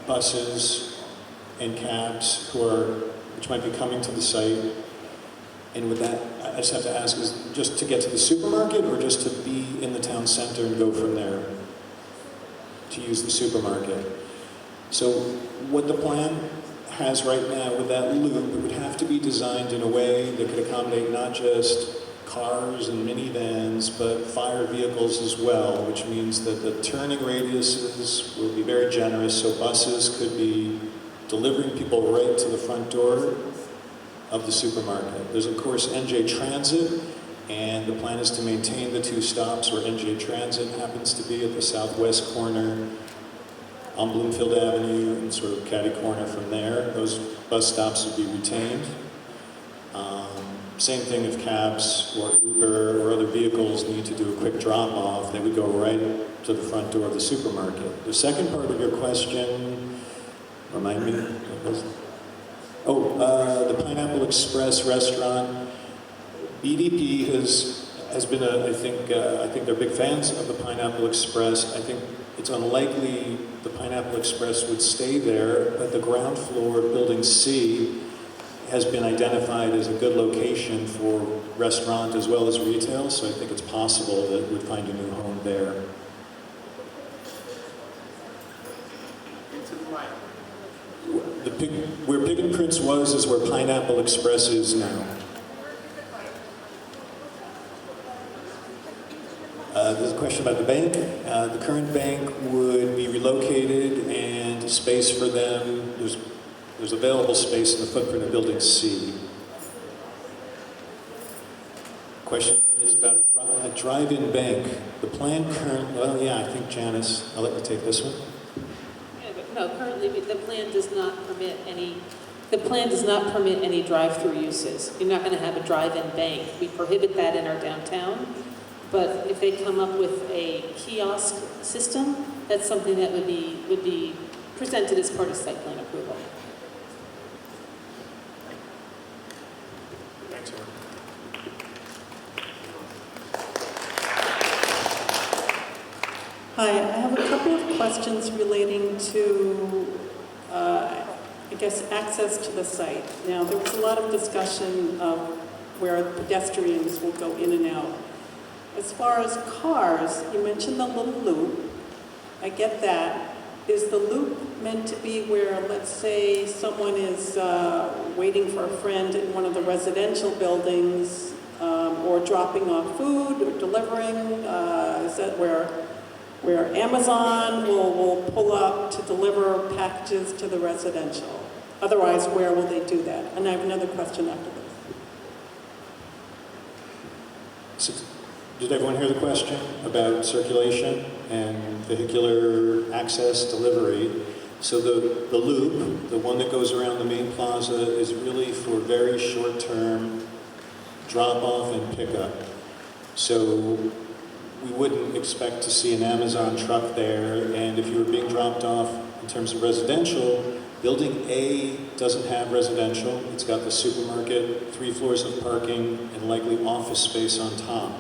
buses and cabs which might be coming to the site. And with that, I just have to ask, is just to get to the supermarket or just to be in the town center and go from there to use the supermarket? So what the plan has right now with that loop, it would have to be designed in a way that could accommodate not just cars and minivans, but fire vehicles as well, which means that the turning radiuses will be very generous, so buses could be delivering people right to the front door of the supermarket. There's of course NJ Transit, and the plan is to maintain the two stops where NJ Transit happens to be at the southwest corner on Bloomfield Avenue and sort of catty corner from there. Those bus stops would be retained. Same thing if cabs or Uber or other vehicles need to do a quick drop-off, they would go right to the front door of the supermarket. The second part of your question, remind me, what was it? The Pineapple Express restaurant. BDP has been I think they're big fans of the Pineapple Express. I think it's unlikely the Pineapple Express would stay there, but the ground floor, Building C, has been identified as a good location for restaurant as well as retail, so I think it's possible that we'd find a new home there. Into the mic. Where Pig and Prince was is where Pineapple Express is now. There's a question about the bank. The current bank would be relocated, and space for them, there's available space in the footprint of Building C. Question is about a drive-in bank. The plan well, yeah, I think Janice, I'll let you take this one. No, currently the plan does not permit any. The plan does not permit any drive-through uses. You're not going to have a drive-in bank. We prohibit that in our downtown. But if they come up with a kiosk system, that's something that would be presented as part of site plan approval. Thanks, Eric. Hi, I have a couple of questions relating to, I guess, access to the site. Now, there was a lot of discussion of where pedestrians will go in and out. As far as cars, you mentioned the little loop. I get that. Is the loop meant to be where, let's say, someone is waiting for a friend in one of the residential buildings, or dropping off food or delivering? Is that where Amazon will pull up to deliver packages to the residential? Otherwise, where will they do that? And I have another question after this. Did everyone hear the question about circulation and vehicular access delivery? So the loop, the one that goes around the main plaza, is really for very short-term drop-off and pickup. So we wouldn't expect to see an Amazon truck there, and if you were being dropped off in terms of residential, Building A doesn't have residential. It's got the supermarket, 3 floors of parking, and likely office space on top.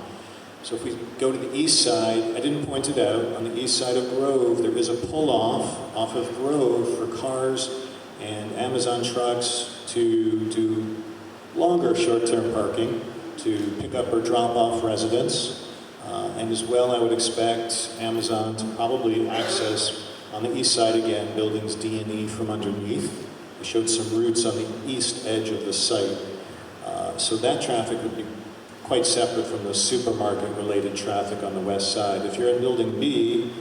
So if we go to the east side, I didn't point it out, on the east side of Grove, there is a pull-off off of Grove for cars and Amazon trucks to do longer short-term parking, to pick up or drop off residents. And as well, I would expect Amazon to probably access on the east side again, buildings D and E from underneath. We showed some routes on the east edge of the site. So that traffic would be quite separate from the supermarket-related traffic on the west side. If you're in Building B,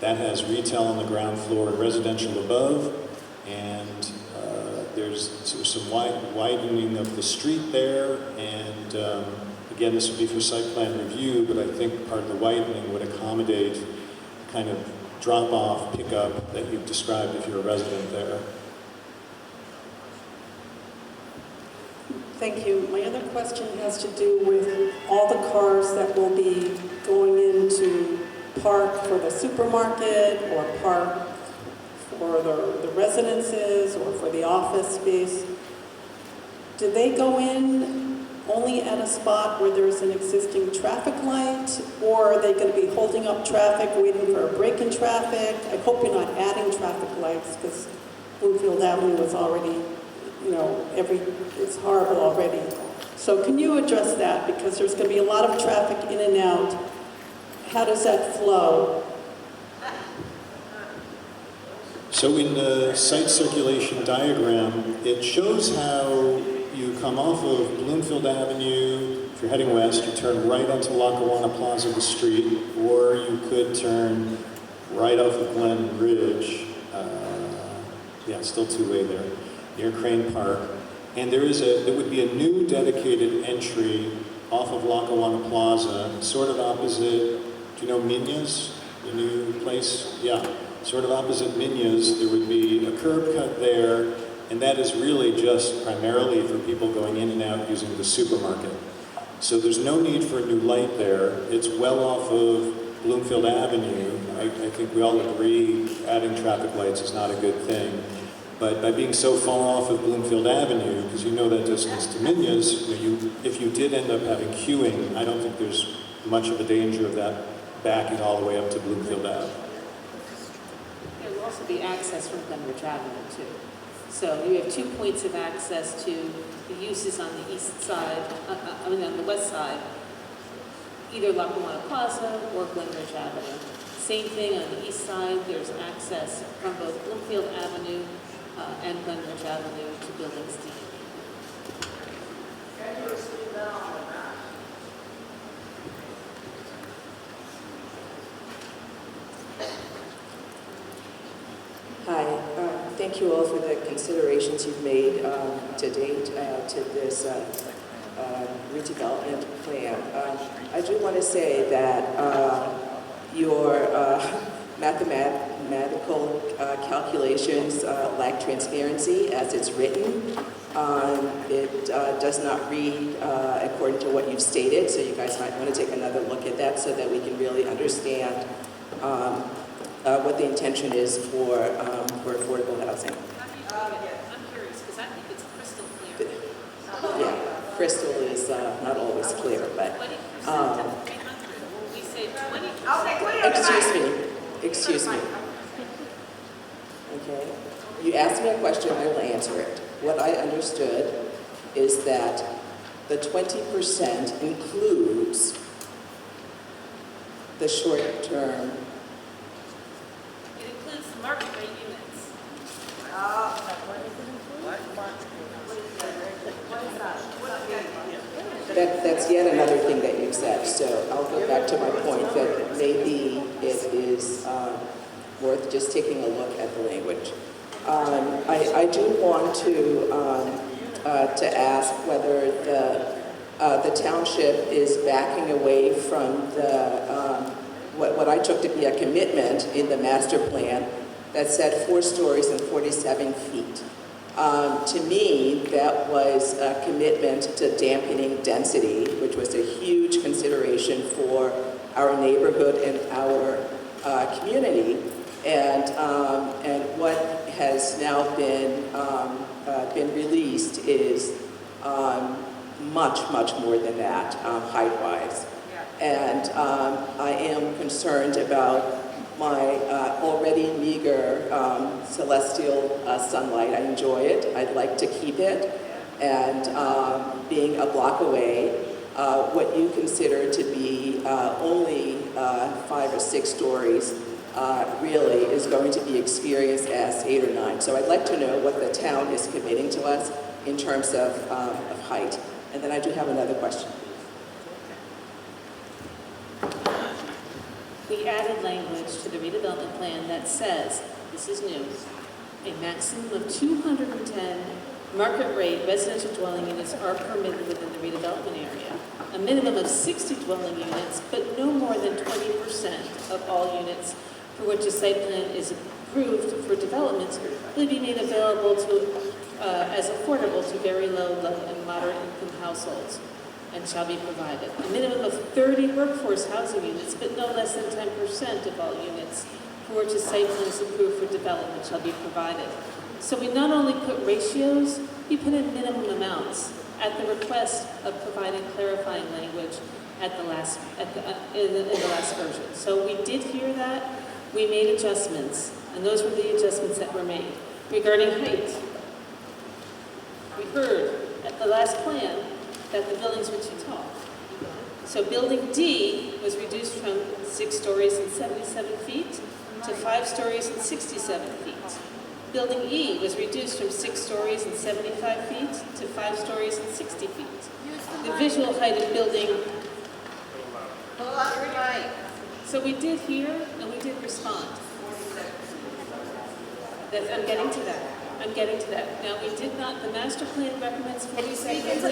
that has retail on the ground floor and residential above, and there's some widening of the street there, and again, this would be for site plan review, but I think part of the widening would accommodate the kind of drop-off, pickup that you've described if you're a resident there. Thank you. My other question has to do with all the cars that will be going into park for the supermarket or park for the residences or for the office space. Do they go in only at a spot where there's an existing traffic light, or are they going to be holding up traffic, waiting for a break in traffic? I hope you're not adding traffic lights, because Bloomfield Avenue is already, it's horrible already. So can you address that? Because there's going to be a lot of traffic in and out. How does that flow? So in the site circulation diagram, it shows how you come off of Bloomfield Avenue. If you're heading west, you turn right onto Lackawanna Plaza, the street, or you could turn right off of Glen Ridge. Still two-way there, near Crane Park. And there would be a new dedicated entry off of Lackawanna Plaza, sort of opposite, do you know Minya's, the new place? Yeah, sort of opposite Minya's. There would be a curb cut there, and that is really just primarily for people going in and out using the supermarket. So there's no need for a new light there. It's well off of Bloomfield Avenue. I think we all agree adding traffic lights is not a good thing. But by being so far off of Bloomfield Avenue, because you know that distance to Minya's, if you did end up having queuing, I don't think there's much of a danger of that backing all the way up to Bloomfield Ave. There will also be access from Glen Ridge Avenue too. So you have 2 points of access to the uses on the east side, on the west side, either Lackawanna Plaza or Glenridge Avenue. Same thing on the east side, there's access from both Bloomfield Avenue and Glenridge Avenue to buildings D. Hi, thank you all for the considerations you've made to date to this redevelopment plan. I do want to say that your mathematical calculations lack transparency as it's written. It does not read according to what you've stated, so you guys might want to take another look at that so that we can really understand what the intention is for affordable housing. I'm curious, because I think it's crystal clear. Yeah, crystal is not always clear, but 20% of 300, we say 20%. excuse me. Okay, you asked me a question, I will answer it. What I understood is that the 20% includes the short-term. It includes the market rate units. That's yet another thing that you said, so I'll go back to my point that maybe it is worth just taking a look at the language. I do want to ask whether the township is backing away from the what I took to be a commitment in the master plan that said 4 stories and 47 feet. To me, that was a commitment to dampening density, which was a huge consideration for our neighborhood and our community. And what has now been released is much more than that, height-wise. And I am concerned about my already meager celestial sunlight. I enjoy it. I'd like to keep it. And being a block away, what you consider to be only 5 or 6 stories really is going to be experienced as 8 or 9. So I'd like to know what the town is committing to us in terms of height. And then I do have another question. We added language to the redevelopment plan that says, this is new, a maximum of 210 market rate residential dwelling units are permitted within the redevelopment area. A minimum of 60 dwelling units, but no more than 20% of all units for which a site plan is approved for development will be made available to as affordable to very low and moderate income households and shall be provided. A minimum of 30 workforce housing units, but no less than 10% of all units for which a site plan is approved for development shall be provided. So we not only put ratios, we put in minimum amounts at the request of providing clarifying language in the last version. So we did hear that. We made adjustments, and those were the adjustments that were made. Regarding height, we heard at the last plan that the buildings were too tall. So building D was reduced from 6 stories and 77 feet to 5 stories and 67 feet. Building E was reduced from 6 stories and 75 feet to 5 stories and 60 feet. The visual height of building... So we did hear and we did respond. I'm getting to that. I'm getting to that. Now, we did not, the master plan recommends 47 feet.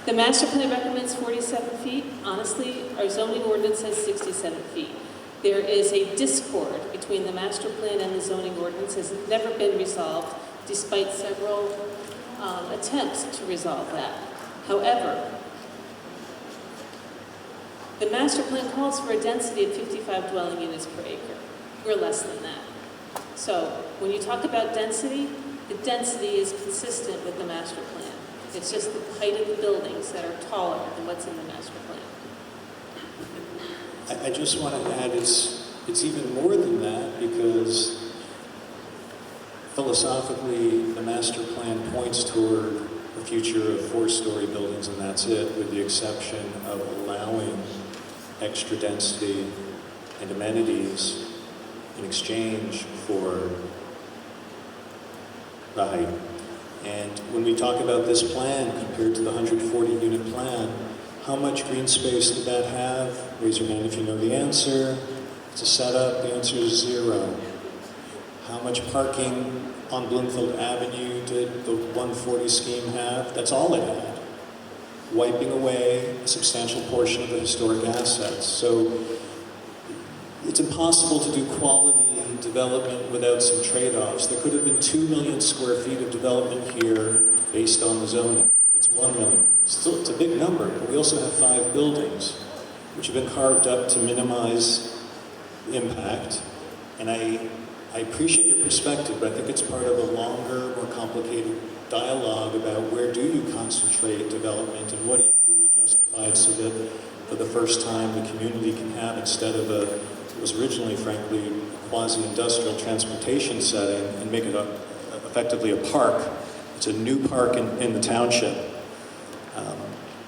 The master plan recommends 47 feet. Honestly, our zoning ordinance says 67 feet. There is a discord between the master plan and the zoning ordinance. It has never been resolved, despite several attempts to resolve that. However, the master plan calls for a density of 55 dwelling units per acre. We're less than that. So when you talk about density, the density is consistent with the master plan. It's just the height of the buildings that are taller than what's in the master plan. I just want to add, it's even more than that, because philosophically the master plan points toward a future of 4-story buildings, and that's it, with the exception of allowing extra density and amenities in exchange for the height. And when we talk about this plan compared to the 140-unit plan, how much green space did that have? Raise your hand if you know the answer. It's a setup. The answer is 0. How much parking on Bloomfield Avenue did the 140 scheme have? That's all it had, wiping away a substantial portion of the historic assets. So it's impossible to do quality development without some trade-offs. There could have been 2 million square feet of development here based on the zoning. It's 1 million. Still, it's a big number, but we also have 5 buildings, which have been carved up to minimize impact. And I appreciate your perspective, but I think it's part of a longer, more complicated dialogue about where do you concentrate development and what do you do to justify it so that for the first time the community can have, instead of it was originally, frankly, a quasi-industrial transportation setting, and make it effectively a park. It's a new park in the township.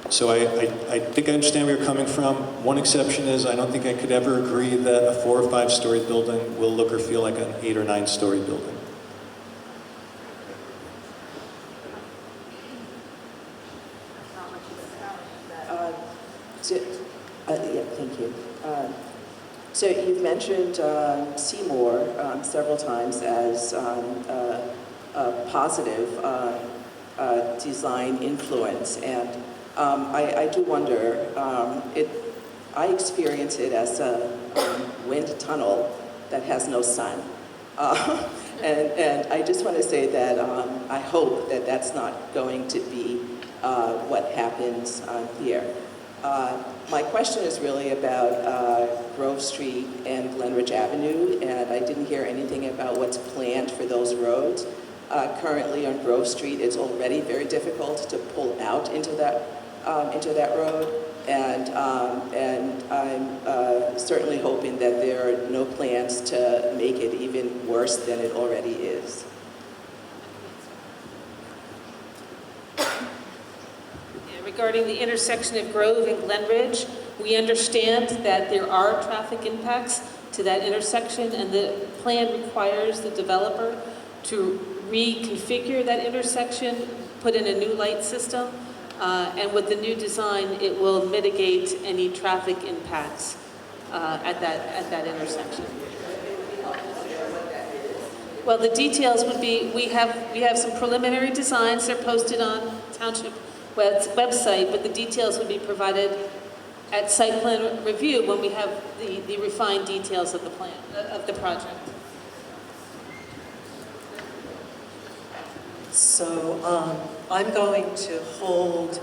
So I think I understand where you're coming from. One exception is I don't think I could ever agree that a 4 or 5-story building will look or feel like an 8 or 9-story building. Yeah, thank you. So you've mentioned Seymour several times as a positive design influence, and I do wonder, I experience it as a wind tunnel that has no sun. And I just want to say that I hope that that's not going to be what happens here. My question is really about Grove Street and Glenridge Avenue, and I didn't hear anything about what's planned for those roads. Currently on Grove Street, it's already very difficult to pull out into that road, and I'm certainly hoping that there are no plans to make it even worse than it already is. Regarding the intersection of Grove and Glenridge, we understand that there are traffic impacts to that intersection, and the plan requires the developer to reconfigure that intersection, put in a new light system, and with the new design, it will mitigate any traffic impacts at that intersection. Well, the details would be, we have some preliminary designs. They're posted on Township website, but the details would be provided at site plan review when we have the refined details of the plan, of the project. So I'm going to hold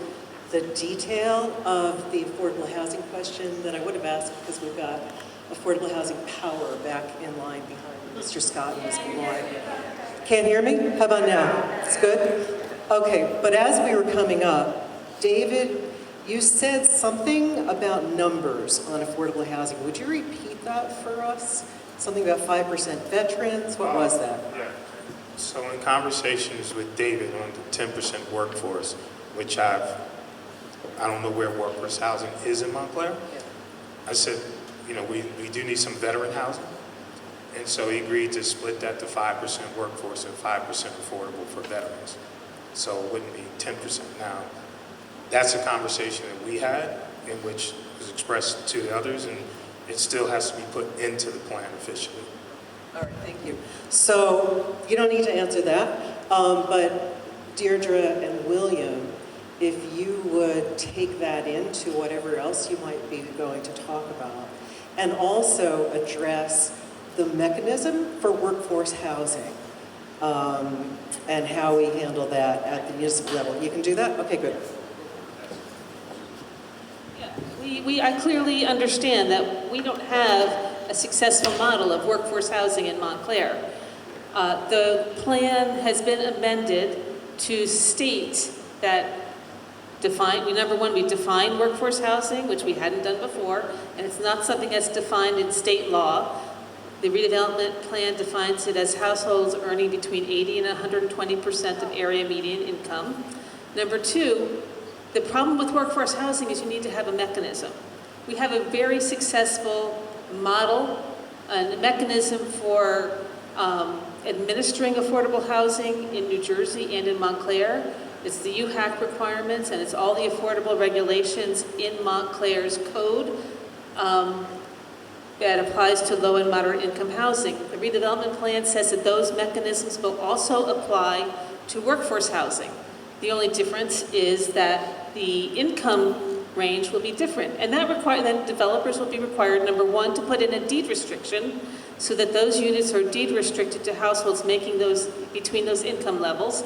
the detail of the affordable housing question that I would have asked, because we've got affordable housing power back in line behind Mr. Scott and Ms. Malloy. Can't hear me? How about now? It's good? Okay, but as we were coming up, David, you said something about numbers on affordable housing. Would you repeat that for us? Something about 5% veterans? What was that? Yeah. So in conversations with David on the 10% workforce, which I don't know where workforce housing is in Montclair, I said, you know, we do need some veteran housing. And so he agreed to split that to 5% workforce and 5% affordable for veterans. So it wouldn't be 10% now. That's a conversation that we had, in which was expressed to the others, and it still has to be put into the plan officially. All right, thank you. So you don't need to answer that, but Deirdre and William, if you would take that into whatever else you might be going to talk about, and also address the mechanism for workforce housing, and how we handle that at the municipal level. You can do that? Okay, good. Yeah, I clearly understand that we don't have a successful model of workforce housing in Montclair. The plan has been amended to state that number one, we define workforce housing, which we hadn't done before, and it's not something that's defined in state law. The redevelopment plan defines it as households earning between 80 and 120% of area median income. Number two, the problem with workforce housing is you need to have a mechanism. We have a very successful model and a mechanism for administering affordable housing in New Jersey and in Montclair. It's the UHAC requirements, and it's all the affordable regulations in Montclair's code that applies to low and moderate income housing. The redevelopment plan says that those mechanisms will also apply to workforce housing. The only difference is that the income range will be different. And that then developers will be required, number one, to put in a deed restriction so that those units are deed restricted to households making those between those income levels.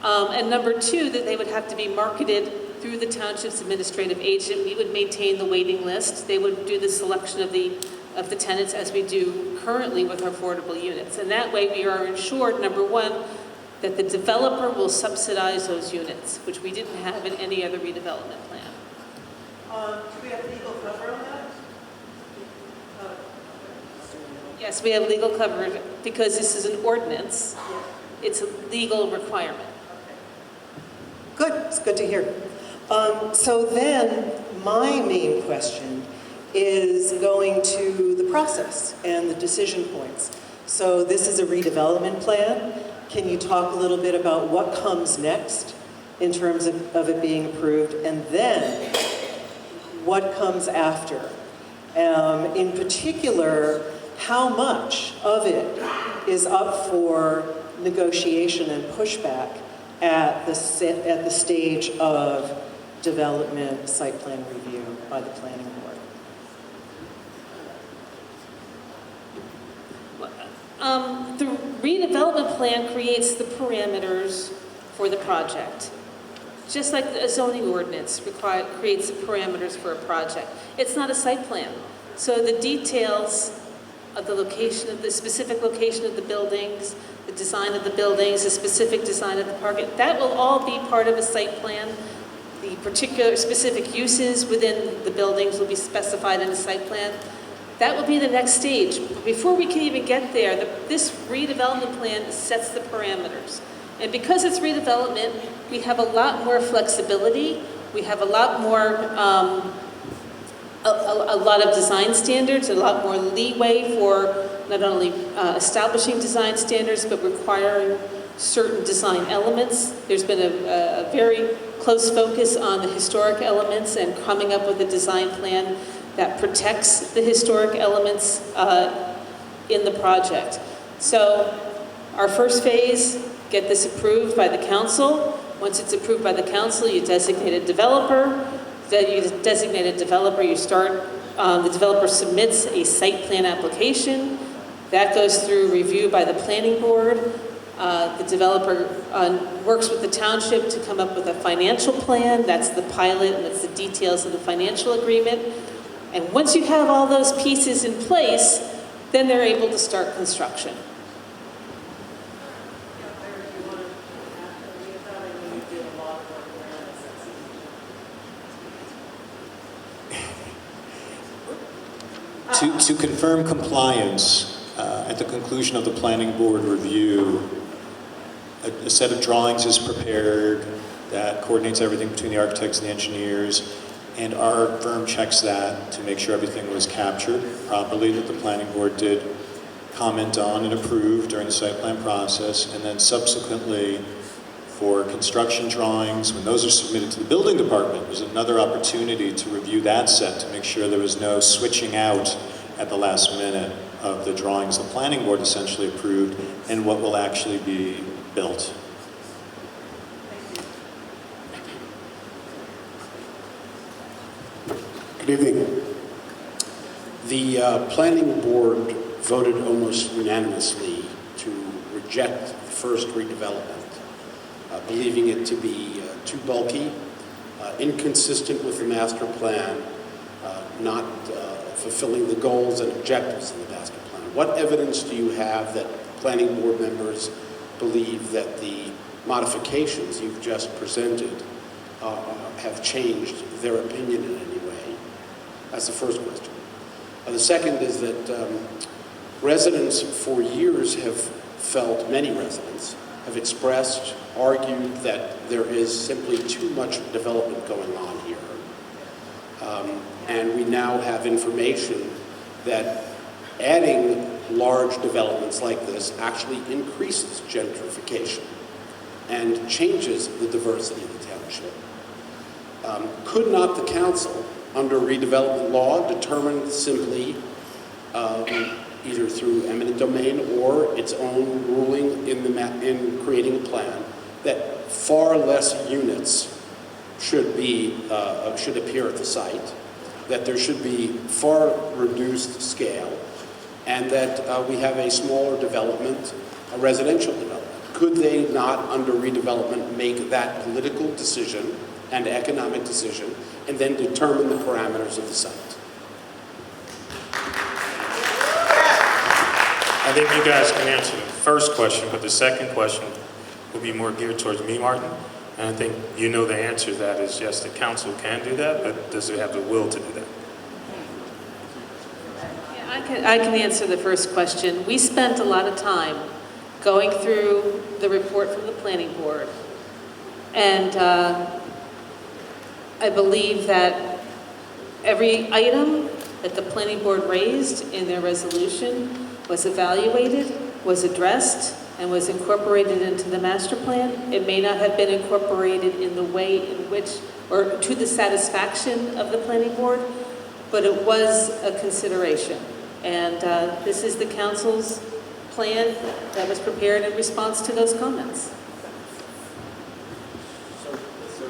And number two, that they would have to be marketed through the township's administrative agent. We would maintain the waiting list. They would do the selection of the tenants as we do currently with our affordable units. And that way we are ensured, number one, that the developer will subsidize those units, which we didn't have in any other redevelopment plan. Do we have legal cover on that? Yes, we have legal coverage because this is an ordinance. It's a legal requirement. Good, it's good to hear. So then, my main question is going to the process and the decision points. So this is a redevelopment plan. Can you talk a little bit about what comes next in terms of it being approved, and then what comes after? In particular, how much of it is up for negotiation and pushback at the stage of development site plan review by the planning board? The redevelopment plan creates the parameters for the project. Just like a zoning ordinance creates the parameters for a project. It's not a site plan. So the details of the location of the specific location of the buildings, the design of the buildings, the specific design of the parking, that will all be part of a site plan. The particular specific uses within the buildings will be specified in the site plan. That will be the next stage. But before we can even get there, this redevelopment plan sets the parameters. And because it's redevelopment, we have a lot more flexibility. We have a lot more, a lot of design standards, a lot more leeway for not only establishing design standards, but requiring certain design elements. There's been a very close focus on the historic elements and coming up with a design plan that protects the historic elements in the project. So our first phase, get this approved by the council. Once it's approved by the council, you designate a developer. Then you designate a developer, you start, the developer submits a site plan application. That goes through review by the planning board. The developer works with the township to come up with a financial plan. That's the pilot, and that's the details of the financial agreement. And once you have all those pieces in place, then they're able to start construction. To confirm compliance, at the conclusion of the planning board review, a set of drawings is prepared that coordinates everything between the architects and the engineers, and our firm checks that to make sure everything was captured properly, that the planning board did comment on and approve during the site plan process, and then subsequently for construction drawings, when those are submitted to the building department, there's another opportunity to review that set to make sure there was no switching out at the last minute of the drawings the planning board essentially approved and what will actually be built. Good evening. The planning board voted almost unanimously to reject the first redevelopment, believing it to be too bulky, inconsistent with the master plan, not fulfilling the goals and objectives of the master plan. What evidence do you have that planning board members believe that the modifications you've just presented have changed their opinion in any way? That's the first question. The second is that residents for years have felt, many residents, have expressed, argued that there is simply too much development going on here. And we now have information that adding large developments like this actually increases gentrification and changes the diversity of the township. Could not the council, under redevelopment law, determine simply, either through eminent domain or its own ruling in creating a plan, that far less units should appear at the site, that there should be far reduced scale, and that we have a smaller development, a residential development? Could they not, under redevelopment, make that political decision and economic decision, and then determine the parameters of the site? I think you guys can answer the first question, but the second question will be more geared towards me, Martin. And I think you know the answer to that is yes, the council can do that, but does it have the will to do that? Yeah, I can answer the first question. We spent a lot of time going through the report from the planning board, and I believe that every item that the planning board raised in their resolution was evaluated, was addressed, and was incorporated into the master plan. It may not have been incorporated in the way in which, or to the satisfaction of the planning board, but it was a consideration. And this is the council's plan that was prepared in response to those comments. So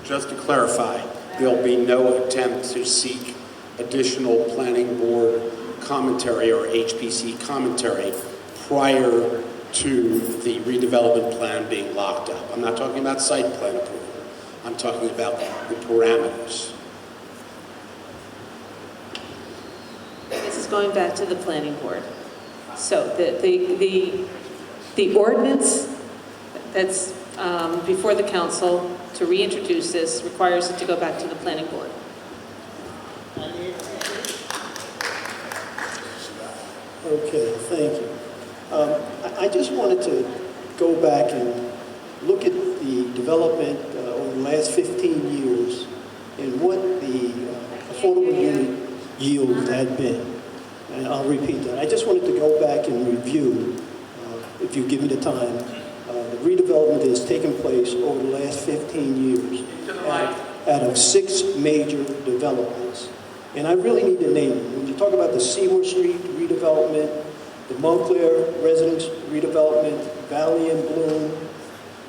just to clarify, there'll be no attempt to seek additional planning board commentary or HPC commentary prior to the redevelopment plan being locked up. I'm not talking about site plan approval. I'm talking about the parameters. This is going back to the planning board. So the ordinance that's before the council to reintroduce this requires it to go back to the planning board. Okay, thank you. I just wanted to go back and look at the development over the last 15 years and what the affordable unit yield had been. And I'll repeat that. I just wanted to go back and review, if you give me the time, the redevelopment that has taken place over the last 15 years out of 6 major developments. And I really need to name them. When you talk about the Seymour Street redevelopment, the Montclair Residence redevelopment, Valley and Bloom,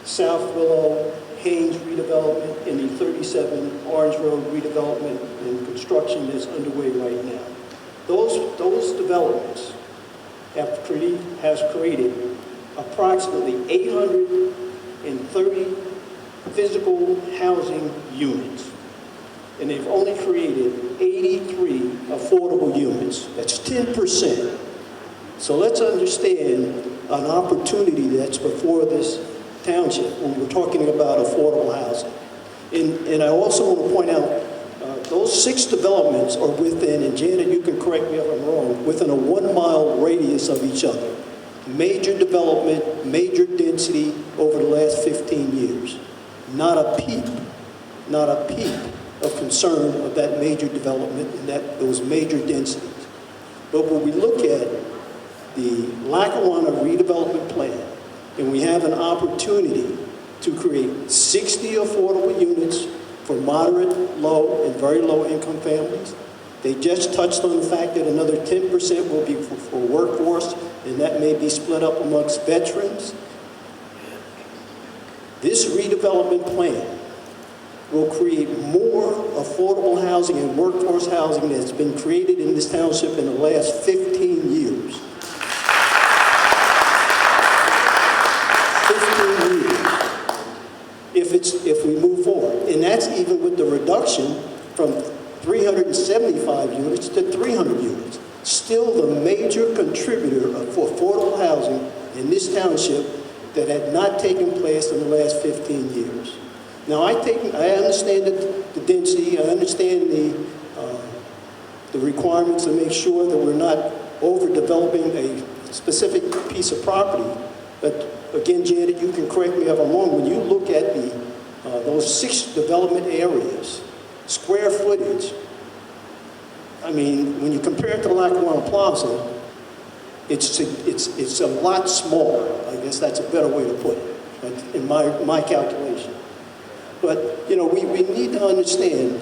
South Willow, Haynes redevelopment, and the 37 Orange Road redevelopment and construction that's underway right now. Those developments has created approximately 830 physical housing units. And they've only created 83 affordable units. That's 10%. So let's understand an opportunity that's before this township when we're talking about affordable housing. And I also want to point out, those 6 developments are within, and Janet, you can correct me if I'm wrong, within a 1-mile radius of each other. Major development, major density over the last 15 years. Not a peep of concern of that major development and those major densities. But when we look at the Lackawanna redevelopment plan, and we have an opportunity to create 60 affordable units for moderate, low, and very low income families. They just touched on the fact that another 10% will be for workforce, and that may be split up amongst veterans. This redevelopment plan will create more affordable housing and workforce housing that's been created in this township in the last 15 years. 15 years. If we move forward. And that's even with the reduction from 375 units to 300 units. Still the major contributor for affordable housing in this township that had not taken place in the last 15 years. Now, I understand the density, I understand the requirements to make sure that we're not overdeveloping a specific piece of property, but again, Janet, you can correct me if I'm wrong, when you look at those 6 development areas, square footage, I mean, when you compare it to Lackawanna Plaza, it's a lot smaller. I guess that's a better way to put it, in my calculation. But, you know, we need to understand,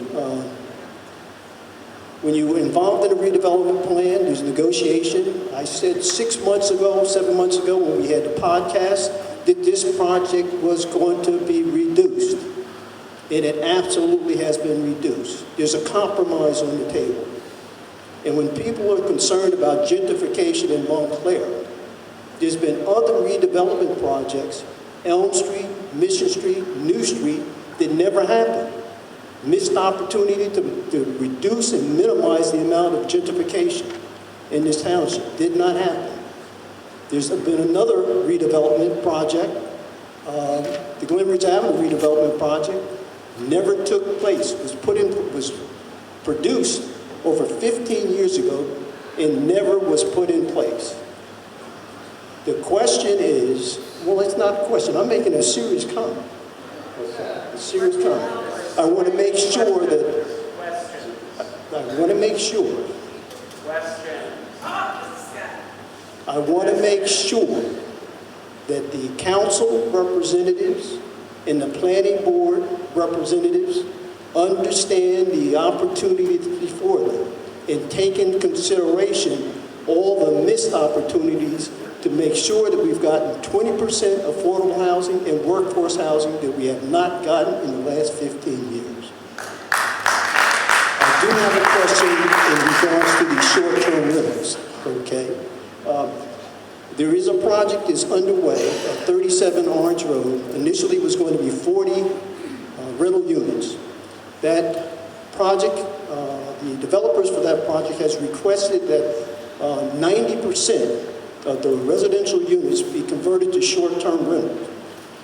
when you're involved in a redevelopment plan, there's negotiation. I said 6 months ago, 7 months ago, when we had the podcast, that this project was going to be reduced. And it absolutely has been reduced. There's a compromise on the table. And when people are concerned about gentrification in Montclair, there's been other redevelopment projects, Elm Street, Mission Street, New Street, that never happened. Missed opportunity to reduce and minimize the amount of gentrification in this township. Did not happen. There's been another redevelopment project, the Glenridge Avenue redevelopment project, never took place. Was produced over 15 years ago and never was put in place. The question is, well, it's not a question. I'm making a serious comment. A serious comment. I want to make sure that, I want to make sure, I want to make sure that the council representatives and the planning board representatives understand the opportunities before them and take into consideration all the missed opportunities to make sure that we've gotten 20% affordable housing and workforce housing that we have not gotten in the last 15 years. I do have a question in regards to the short-term rentals, okay? There is a project that's underway at 37 Orange Road. Initially, it was going to be 40 rental units. That project, the developers for that project has requested that 90% of the residential units be converted to short-term rentals.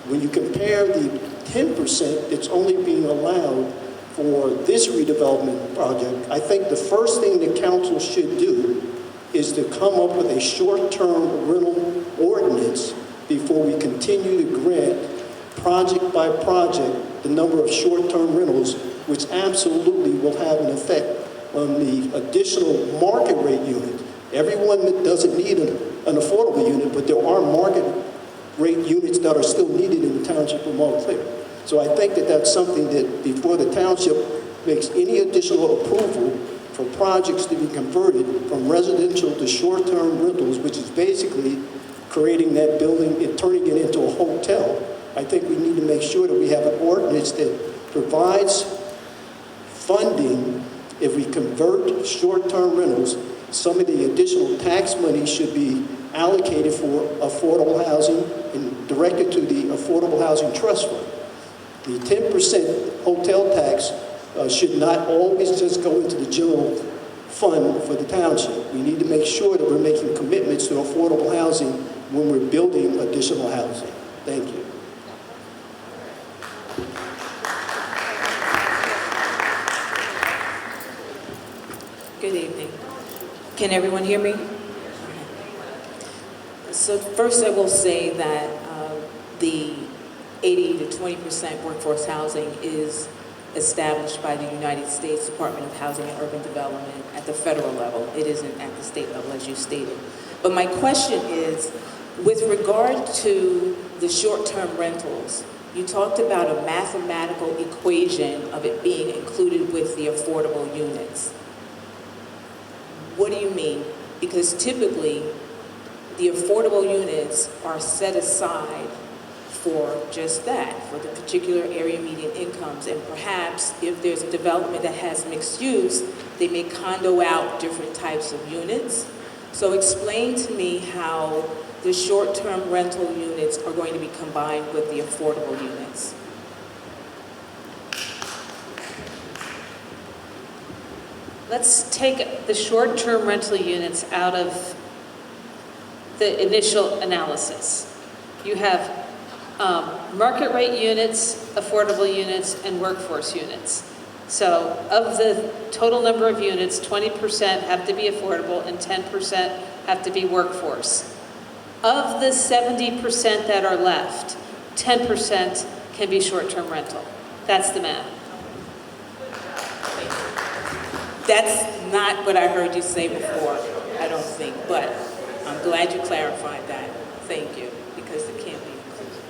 When you compare the 10% that's only being allowed for this redevelopment project, I think the first thing the council should do is to come up with a short-term rental ordinance before we continue to grant project by project the number of short-term rentals, which absolutely will have an effect on the additional market rate units. Everyone that doesn't need an affordable unit, but there are market rate units that are still needed in the township of Montclair. So I think that that's something that before the township makes any additional approval for projects to be converted from residential to short-term rentals, which is basically creating that building and turning it into a hotel, I think we need to make sure that we have an ordinance that provides funding. If we convert short-term rentals, some of the additional tax money should be allocated for affordable housing and directed to the Affordable Housing Trust Fund. The 10% hotel tax should not always just go into the general fund for the township. We need to make sure that we're making commitments to affordable housing when we're building additional housing. Thank you. Good evening. Can everyone hear me? So first I will say that the 80 to 20% workforce housing is established by the United States Department of Housing and Urban Development at the federal level. It isn't at the state level, as you stated. But my question is, with regard to the short-term rentals, you talked about a mathematical equation of it being included with the affordable units. What do you mean? Because typically, the affordable units are set aside for just that, for the particular area median incomes. And perhaps if there's a development that has mixed use, they may condo out different types of units. So explain to me how the short-term rental units are going to be combined with the affordable units. Let's take the short-term rental units out of the initial analysis. You have market rate units, affordable units, and workforce units. So of the total number of units, 20% have to be affordable and 10% have to be workforce. Of the 70% that are left, 10% can be short-term rental. That's the math. That's not what I heard you say before, I don't think, but I'm glad you clarified that. Thank you, because it can't be included.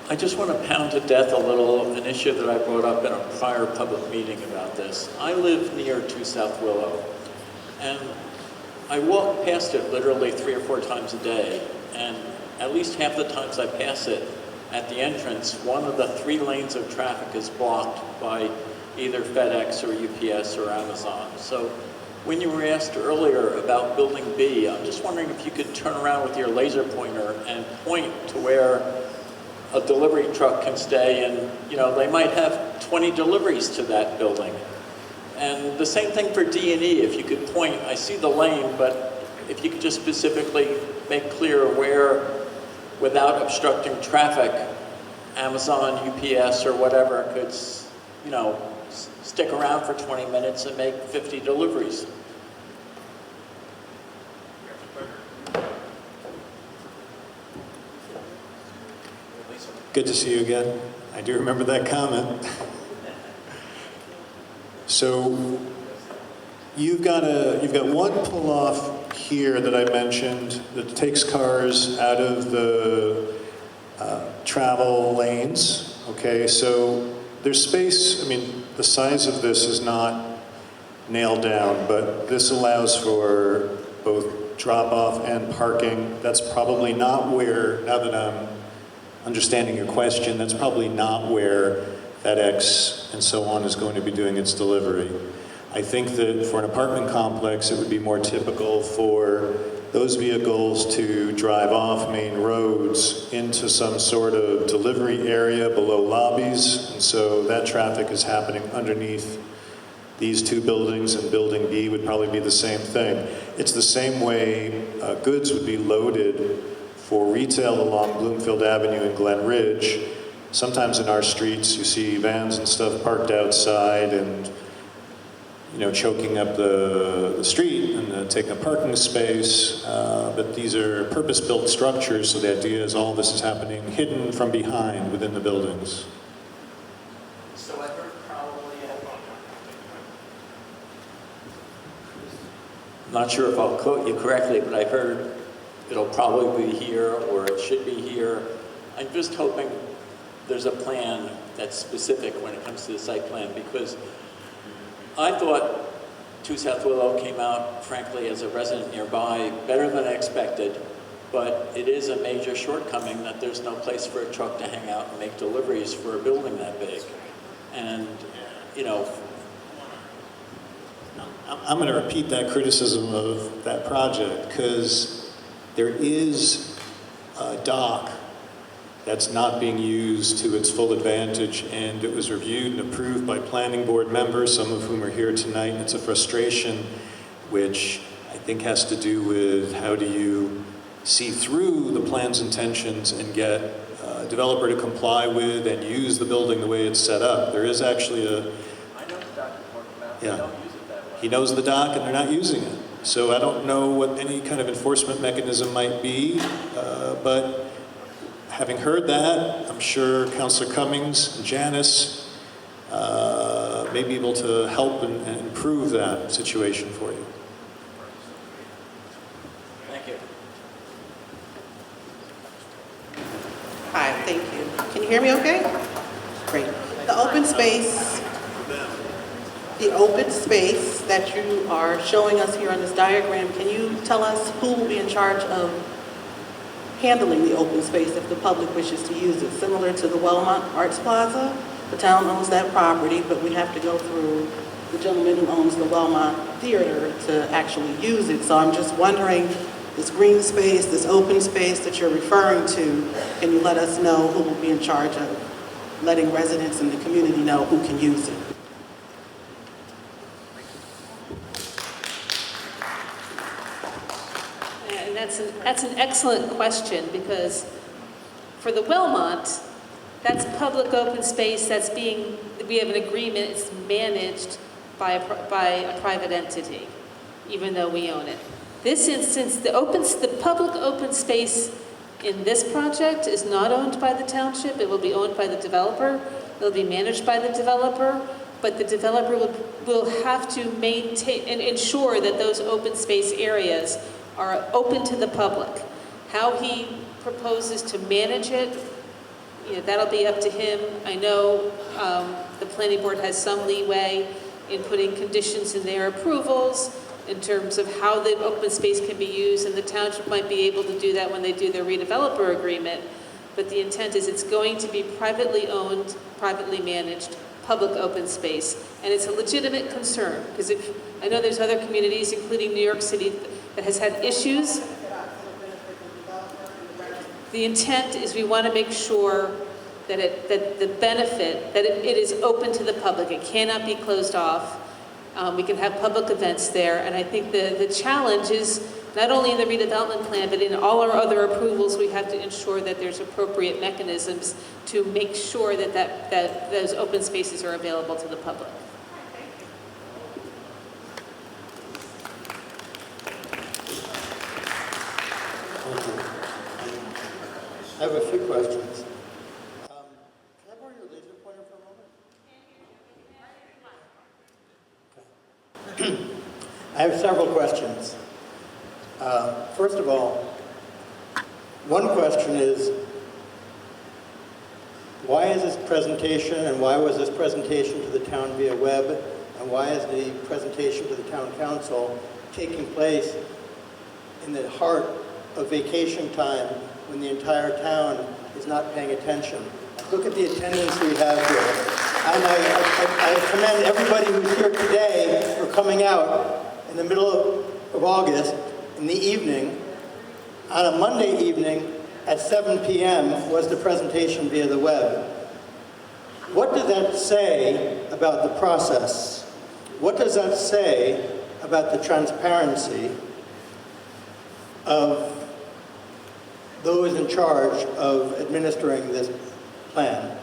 I just want to pound to death a little an issue that I brought up in a prior public meeting about this. I live near 2 South Willow, and I walk past it literally 3 or 4 times a day, and at least half the times I pass it, at the entrance, one of the 3 lanes of traffic is blocked by either FedEx or UPS or Amazon. So when you were asked earlier about Building B, I'm just wondering if you could turn around with your laser pointer and point to where a delivery truck can stay, and they might have 20 deliveries to that building. And the same thing for D&E, if you could point, I see the lane, but if you could just specifically make clear where, without obstructing traffic, Amazon, UPS, or whatever could, stick around for 20 minutes and make 50 deliveries. Good to see you again. I do remember that comment. So you've got one pull-off here that I mentioned that takes cars out of the travel lanes. Okay, so there's space. I mean, the size of this is not nailed down, but this allows for both drop-off and parking. That's probably not where, now that I'm understanding your question, that's probably not where FedEx and so on is going to be doing its delivery. I think that for an apartment complex, it would be more typical for those vehicles to drive off main roads into some sort of delivery area below lobbies, and so that traffic is happening underneath these 2 buildings, and Building B would probably be the same thing. It's the same way goods would be loaded for retail along Bloomfield Avenue and Glen Ridge. Sometimes in our streets you see vans and stuff parked outside and choking up the street and taking a parking space, but these are purpose-built structures, so the idea is all this is happening hidden from behind within the buildings. So I heard probably, I'm not sure if I'll quote you correctly, but I heard it'll probably be here or it should be here. I'm just hoping there's a plan that's specific when it comes to the site plan, because I thought 2 South Willow came out, frankly, as a resident nearby, better than I expected, but it is a major shortcoming that there's no place for a truck to hang out and make deliveries for a building that big. And, I'm going to repeat that criticism of that project, because there is a dock that's not being used to its full advantage, and it was reviewed and approved by planning board members, some of whom are here tonight. It's a frustration which I think has to do with how do you see through the plan's intentions and get a developer to comply with and use the building the way it's set up. There is actually I know the dock you're talking about, yeah. they don't use it that way. He knows the dock and they're not using it. So I don't know what any kind of enforcement mechanism might be, but having heard that, I'm sure Councilor Cummings and Janice may be able to help and improve that situation for you. Thank you. Hi, thank you. Can you hear me okay? Great. The open space that you are showing us here on this diagram, can you tell us who will be in charge of handling the open space if the public wishes to use it? Similar to the Wellmont Arts Plaza, the town owns that property, but we have to go through the gentleman who owns the Wellmont Theater to actually use it. So I'm just wondering, this green space, this open space that you're referring to, can you let us know who will be in charge of letting residents in the community know who can use it? And that's an excellent question, because for the Wellmont, that's public open space we have an agreement, it's managed by a private entity. even though we own it. This instance, the public open space in this project is not owned by the township. It will be owned by the developer. It will be managed by the developer, but the developer will have to maintain and ensure that those open space areas are open to the public. How he proposes to manage it, that'll be up to him. I know the planning board has some leeway in putting conditions in their approvals in terms of how the open space can be used, and the township might be able to do that when they do their redeveloper agreement. But the intent is it's going to be privately owned, privately managed, public open space. And it's a legitimate concern, because I know there's other communities, including New York City, that has had issues. The intent is we want to make sure that the benefit, that it is open to the public. It cannot be closed off. We can have public events there. And I think the challenge is not only in the redevelopment plan, but in all our other approvals, we have to ensure that there's appropriate mechanisms to make sure that those open spaces are available to the public. I have a few questions. Can I borrow your laser pointer for a moment? Okay. I have several questions. First of all, one question is, why is this presentation, and why was this presentation to the town via web, and why is the presentation to the town council taking place in the heart of vacation time when the entire town is not paying attention? Look at the attendance we have here. And I commend everybody who's here today for coming out in the middle of August in the evening. On a Monday evening at 7 p.m. was the presentation via the web. What does that say about the process? What does that say about the transparency of those in charge of administering this plan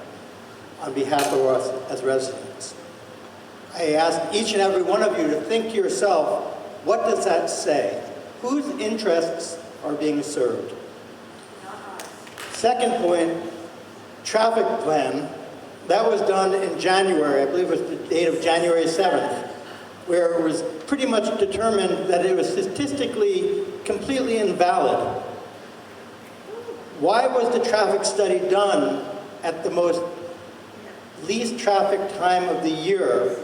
on behalf of us as residents? I ask each and every one of you to think to yourself, what does that say? Whose interests are being served? Second point, traffic plan. That was done in January, I believe it was the date of January 7th, where it was pretty much determined that it was statistically completely invalid. Why was the traffic study done at the most least traffic time of the year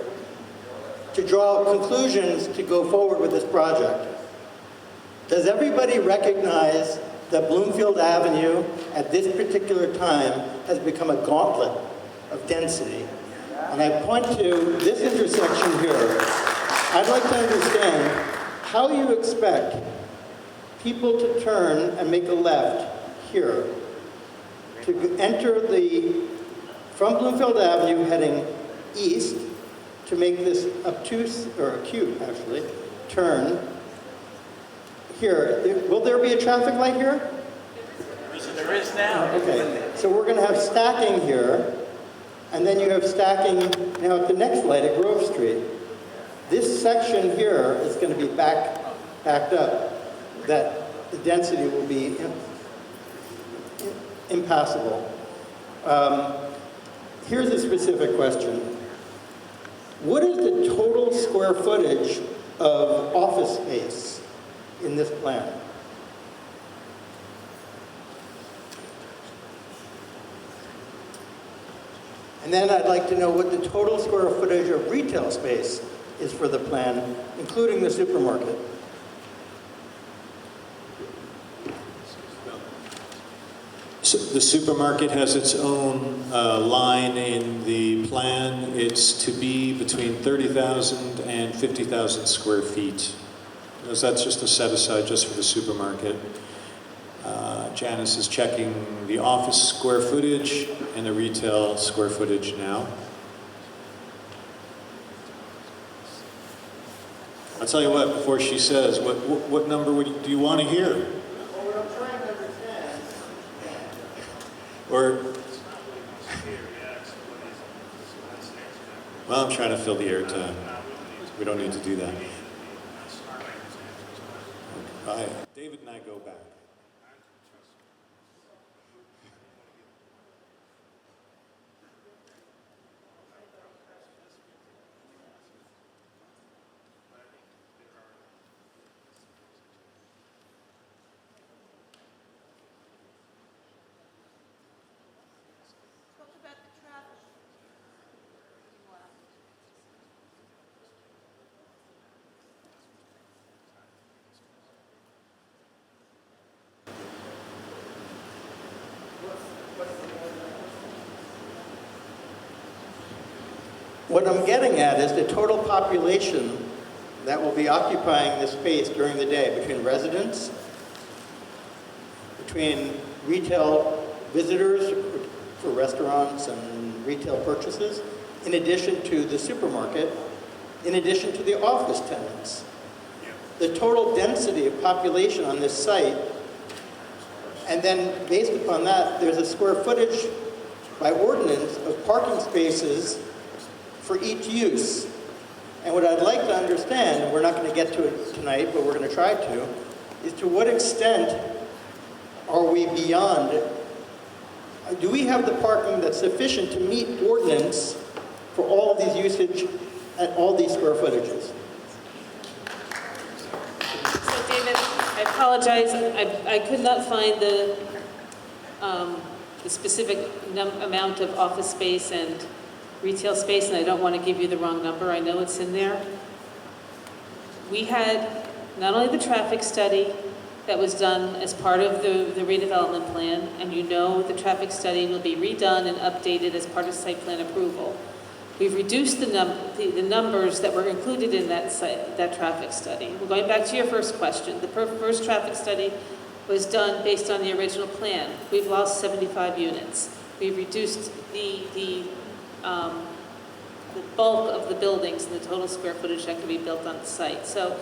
to draw conclusions to go forward with this project? Does everybody recognize that Bloomfield Avenue at this particular time has become a gauntlet of density? And I point to this intersection here. I'd like to understand how you expect people to turn and make a left here to enter from Bloomfield Avenue heading east to make this obtuse, or acute actually, turn here. Will there be a traffic light here? There is now. Okay, so we're going to have stacking here, and then you have stacking now at the next light at Grove Street. This section here is going to be backed up, that the density will be impassable. Here's a specific question. What is the total square footage of office space in this plan? And then I'd like to know what the total square footage of retail space is for the plan, including the supermarket. So the supermarket has its own line in the plan. It's to be between 30,000 and 50,000 square feet. Because that's just a set aside just for the supermarket. Janice is checking the office square footage and the retail square footage now. I'll tell you what, before she says, what number do you want to hear? Well, I'm trying to understand. Or, well, I'm trying to fill the airtime. We don't need to do that. David and I go back. What I'm getting at is the total population that will be occupying this space during the day, between residents, between retail visitors for restaurants and retail purchases, in addition to the supermarket, in addition to the office tenants. The total density of population on this site, and then based upon that, there's a square footage by ordinance of parking spaces for each use. And what I'd like to understand, and we're not going to get to it tonight, but we're going to try to, is to what extent are we beyond, do we have the parking that's sufficient to meet ordinance for all of these usage at all these square footages? So David, I apologize, I could not find the specific amount of office space and retail space, and I don't want to give you the wrong number. I know it's in there. We had not only the traffic study that was done as part of the redevelopment plan, and you know the traffic study will be redone and updated as part of site plan approval. We've reduced the numbers that were included in that traffic study. We're going back to your first question. The first traffic study was done based on the original plan. We've lost 75 units. We've reduced the bulk of the buildings and the total square footage that can be built on the site. So,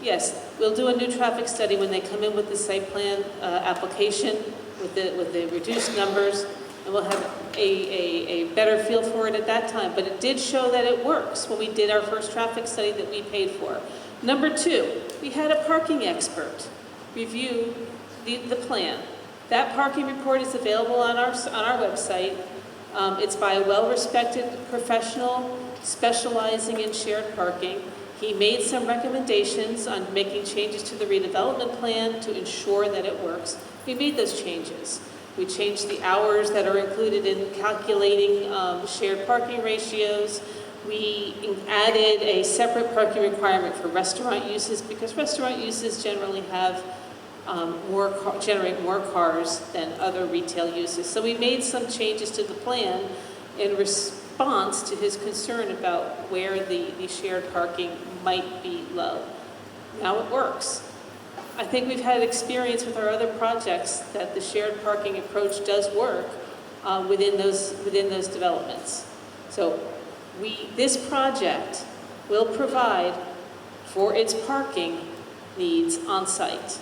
yes, we'll do a new traffic study when they come in with the site plan application with the reduced numbers, and we'll have a better feel for it at that time. But it did show that it works when we did our first traffic study that we paid for. Number two, we had a parking expert review the plan. That parking report is available on our website. It's by a well-respected professional specializing in shared parking. He made some recommendations on making changes to the redevelopment plan to ensure that it works. We made those changes. We changed the hours that are included in calculating shared parking ratios. We added a separate parking requirement for restaurant uses because restaurant uses generally have generate more cars than other retail uses. So we made some changes to the plan in response to his concern about where the shared parking might be low. Now it works. I think we've had experience with our other projects that the shared parking approach does work within those developments. So this project will provide for its parking needs on site.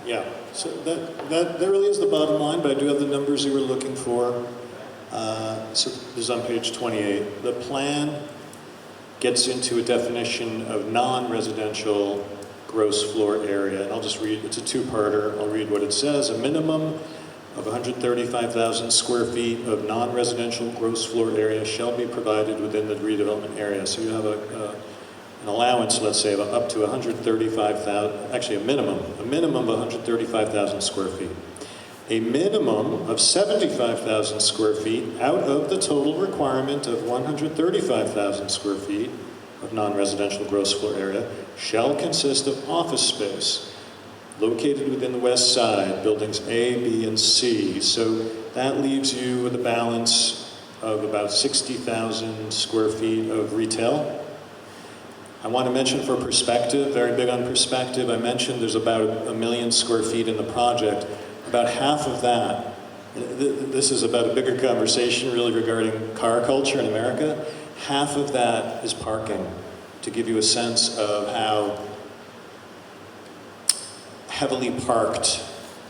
Yeah, so that really is the bottom line, but I do have the numbers you were looking for. So this is on page 28. The plan gets into a definition of non-residential gross floor area, and I'll just read, it's a two-parter. I'll read what it says. A minimum of 135,000 square feet of non-residential gross floor area shall be provided within the redevelopment area. So you have an allowance, let's say, of up to 135,000, actually a minimum of 135,000 square feet. A minimum of 75,000 square feet out of the total requirement of 135,000 square feet of non-residential gross floor area shall consist of office space located within the west side, buildings A, B, and C. So that leaves you with a balance of about 60,000 square feet of retail. I want to mention for perspective, very big on perspective, I mentioned there's about 1 million square feet in the project. About half of that, this is about a bigger conversation really regarding car culture in America, half of that is parking, to give you a sense of how heavily parked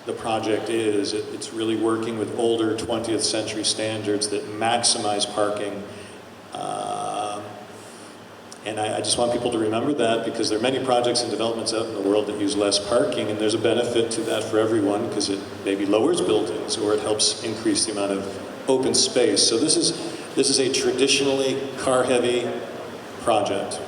the project is. It's really working with older 20th century standards that maximize parking. And I just want people to remember that, because there are many projects and developments out in the world that use less parking, and there's a benefit to that for everyone, because it maybe lowers buildings or it helps increase the amount of open space. So this is a traditionally car-heavy project.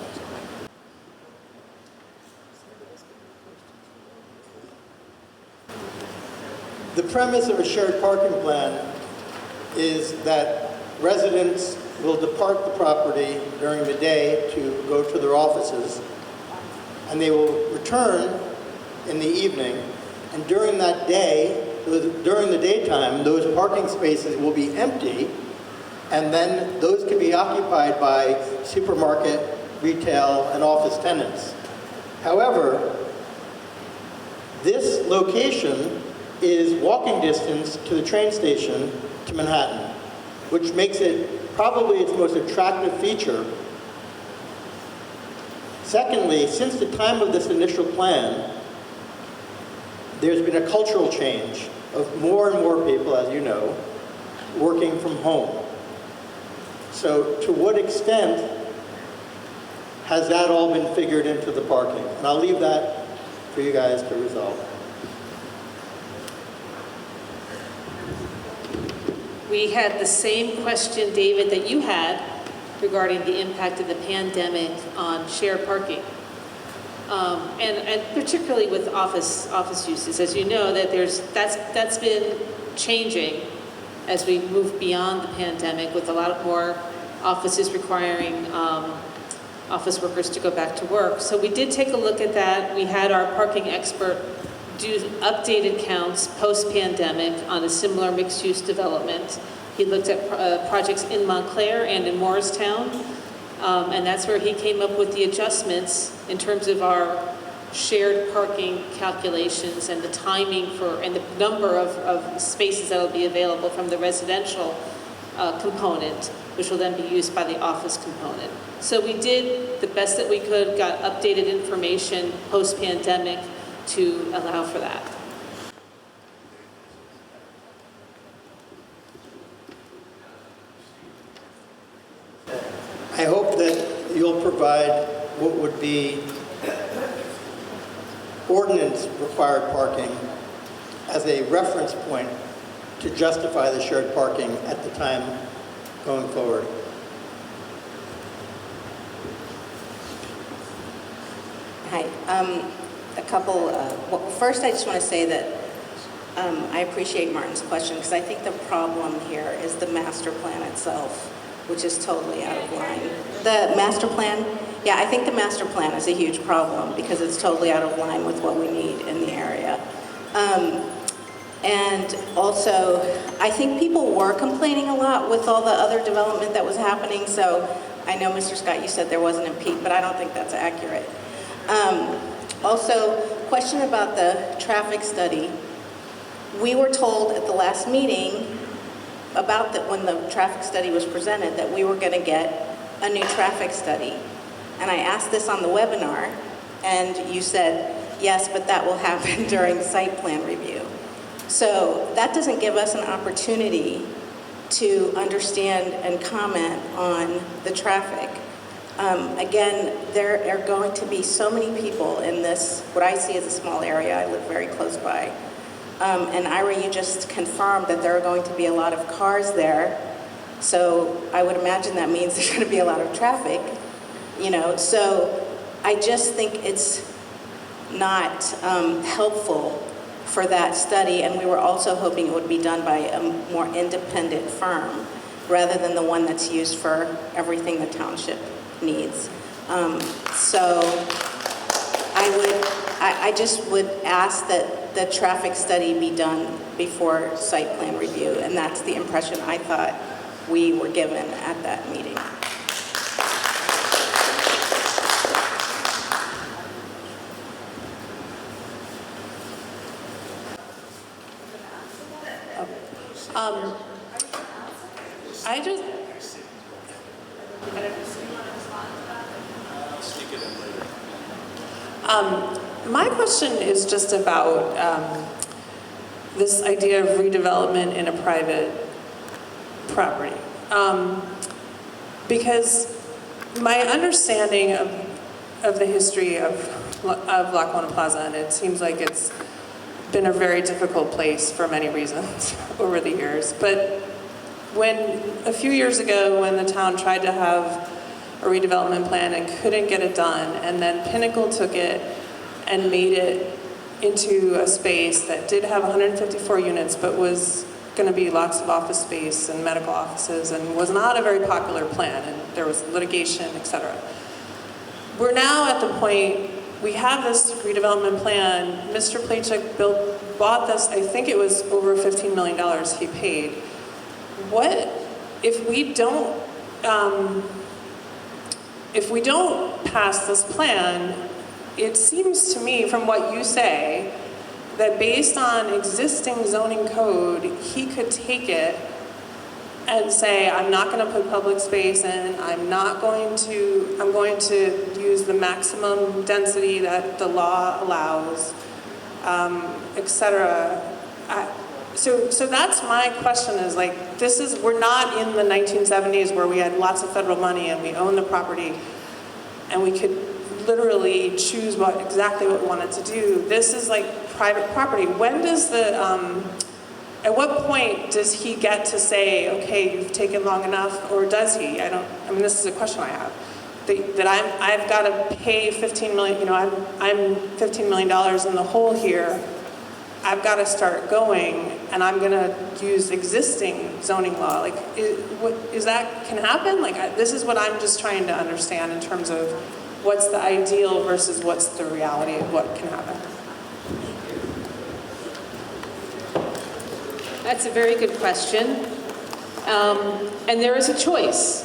The premise of a shared parking plan is that residents will depart the property during the day to go to their offices, and they will return in the evening. And during that day, during the daytime, those parking spaces will be empty, and then those can be occupied by supermarket, retail, and office tenants. However, this location is walking distance to the train station to Manhattan, which makes it probably its most attractive feature. Secondly, since the time of this initial plan, there's been a cultural change of more and more people, as you know, working from home. So to what extent has that all been figured into the parking? And I'll leave that for you guys to resolve. We had the same question, David, that you had regarding the impact of the pandemic on shared parking. And particularly with office uses. As you know, that's been changing as we move beyond the pandemic, with a lot more offices requiring office workers to go back to work. So we did take a look at that. We had our parking expert do updated counts post-pandemic on a similar mixed-use development. He looked at projects in Montclair and in Morristown, and that's where he came up with the adjustments in terms of our shared parking calculations and the timing and the number of spaces that will be available from the residential component, which will then be used by the office component. So we did the best that we could, got updated information post-pandemic to allow for that. I hope that you'll provide what would be ordinance-required parking as a reference point to justify the shared parking at the time going forward. Hi. A couple, well, first I just want to say that I appreciate Martin's question, because I think the problem here is the master plan itself, which is totally out of line. The master plan, yeah, I think the master plan is a huge problem because it's totally out of line with what we need in the area. And also, I think people were complaining a lot with all the other development that was happening, so I know, Mr. Scott, you said there wasn't a peak, but I don't think that's accurate. Also, question about the traffic study. We were told at the last meeting about that when the traffic study was presented that we were going to get a new traffic study. And I asked this on the webinar, and you said, yes, but that will happen during site plan review. So that doesn't give us an opportunity to understand and comment on the traffic. Again, there are going to be so many people in this, what I see as a small area. I live very close by. And Ira, you just confirmed that there are going to be a lot of cars there. So I would imagine that means there's going to be a lot of traffic, you know. So I just think it's not helpful for that study. And we were also hoping it would be done by a more independent firm rather than the one that's used for everything the township needs. So I just would ask that the traffic study be done before site plan review, and that's the impression I thought we were given at that meeting. I just... My question is just about this idea of redevelopment in a private property. Because my understanding of the history of Lackawanna Plaza, and it seems like it's been a very difficult place for many reasons over the years. But when a few years ago, when the town tried to have a redevelopment plan and couldn't get it done, and then Pinnacle took it and made it into a space that did have 154 units, but was going to be lots of office space and medical offices, and was not a very popular plan, and there was litigation, etc. We're now at the point, we have this redevelopment plan. Mr. Plachek bought this, I think it was over $15 million he paid. What if we don't pass this plan? It seems to me, from what you say, that based on existing zoning code, he could take it and say, I'm not going to put public space in, I'm going to use the maximum density that the law allows, etc. So that's my question, is like, we're not in the 1970s where we had lots of federal money and we owned the property and we could literally choose exactly what we wanted to do. This is like private property. When does at what point does he get to say, okay, you've taken long enough, or does he? This is a question I have. That I've got to pay $15 million, I'm $15 million in the hole here. I've got to start going, and I'm going to use existing zoning law. Like, is that can happen? Like, this is what I'm just trying to understand in terms of what's the ideal versus what's the reality of what can happen. That's a very good question. And there is a choice.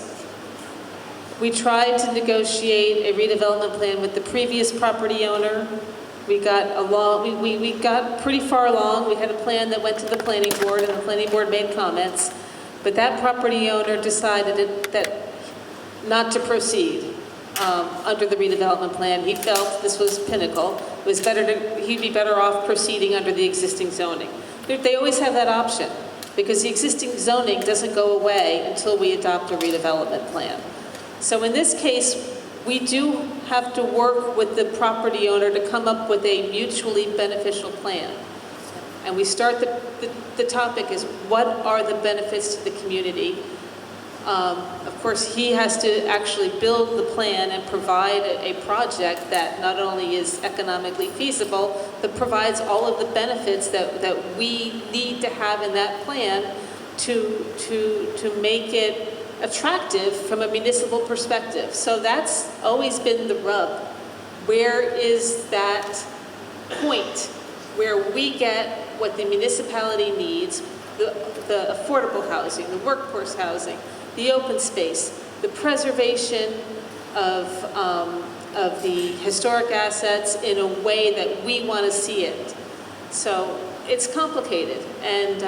We tried to negotiate a redevelopment plan with the previous property owner. We got pretty far along. We had a plan that went to the planning board, and the planning board made comments. But that property owner decided that not to proceed under the redevelopment plan. He felt this was Pinnacle. It was he'd be better off proceeding under the existing zoning. They always have that option, because the existing zoning doesn't go away until we adopt a redevelopment plan. So in this case, we do have to work with the property owner to come up with a mutually beneficial plan. And we start the topic is, what are the benefits to the community? Of course, he has to actually build the plan and provide a project that not only is economically feasible, but provides all of the benefits that we need to have in that plan to make it attractive from a municipal perspective. So that's always been the rub. Where is that point where we get what the municipality needs, the affordable housing, the workforce housing, the open space, the preservation of the historic assets in a way that we want to see it. So it's complicated, and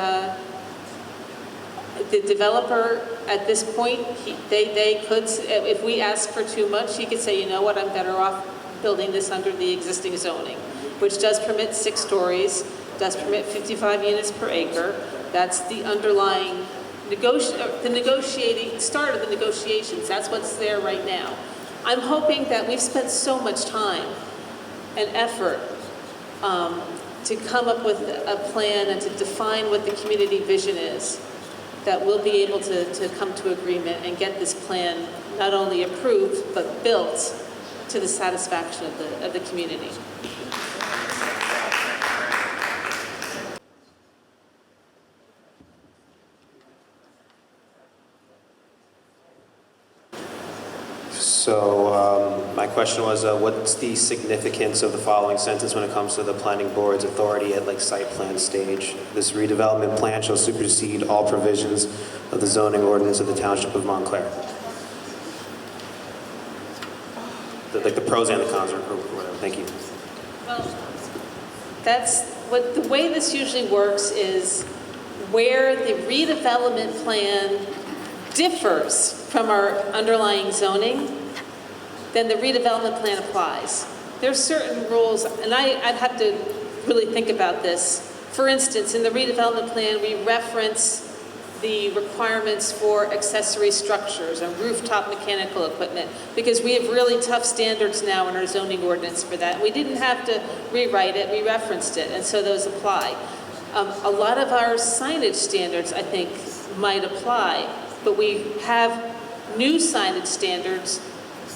the developer at this point, they could, if we ask for too much, he could say, you know what, I'm better off building this under the existing zoning, which does permit 6 stories, does permit 55 units per acre. That's the underlying start of the negotiations. That's what's there right now. I'm hoping that we've spent so much time and effort to come up with a plan and to define what the community vision is, that we'll be able to come to agreement and get this plan not only approved, but built to the satisfaction of the community. So my question was, what's the significance of the following sentence when it comes to the planning board's authority at site plan stage? This redevelopment plan shall supersede all provisions of the zoning ordinance of the Township of Montclair. The pros and the cons, or whatever. Thank you. Well, the way this usually works is where the redevelopment plan differs from our underlying zoning, then the redevelopment plan applies. There's certain rules, and I'd have to really think about this. For instance, in the redevelopment plan, we reference the requirements for accessory structures and rooftop mechanical equipment, because we have really tough standards now in our zoning ordinance for that. We didn't have to rewrite it, we referenced it, and so those apply. A lot of our signage standards, I think, might apply, but we have new signage standards